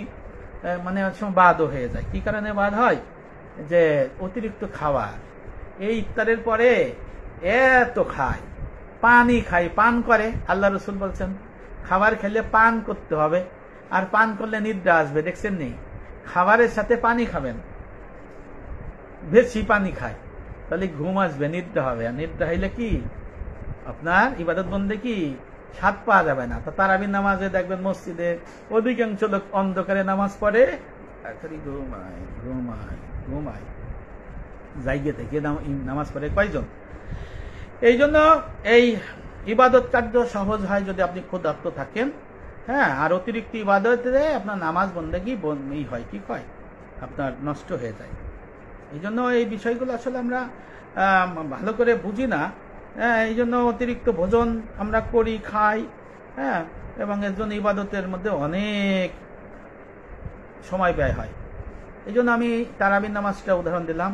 মানে বাদও হয়ে যায়। কি কারণে বাদ হয়? যে অতিরিক্ত খাওয়া। এই ইফতারের পরে এত খায়, পানি খায়, পান করে। আল্লাহ রসুল বলছেন খাবার খেলে পান করতে হবে, আর পান করলে নিদ্রা আসবে। দেখছেন নি? খাবারের সাথে পানি খাবেন, বেশি পানি খায়, তাহলে ঘুম আসবে, নিদ্রা হবে। আর নিদ্রা হইলে কি আপনার ইবাদত বন্দে কি স্বাদ পাওয়া যাবে না। তো তারাবির নামাজে দেখবেন মসজিদে অধিকাংশ লোক অন্ধকারে নামাজ পড়ে, ঘুমায় ঘুমায় ঘুমায়, জায়গা থেকে নামাজ পড়ে কয়জন? এই জন্য এই ইবাদত কার্য সহজ হয় যদি আপনি ক্ষুধার্ত থাকেন। হ্যাঁ, আর অতিরিক্ত ইবাদতে আপনার নামাজ বন্দেগী হয়, কি হয়, আপনার নষ্ট হয়ে যায়। এই জন্য এই বিষয়গুলো আসলে আমরা ভালো করে বুঝি না। হ্যাঁ, এই জন্য অতিরিক্ত ভোজন আমরা করি, খাই। হ্যাঁ, এবং এর জন্য ইবাদতের মধ্যে অনেক সময় ব্যয় হয়। এই জন্য আমি তারাবির নামাজটা উদাহরণ দিলাম।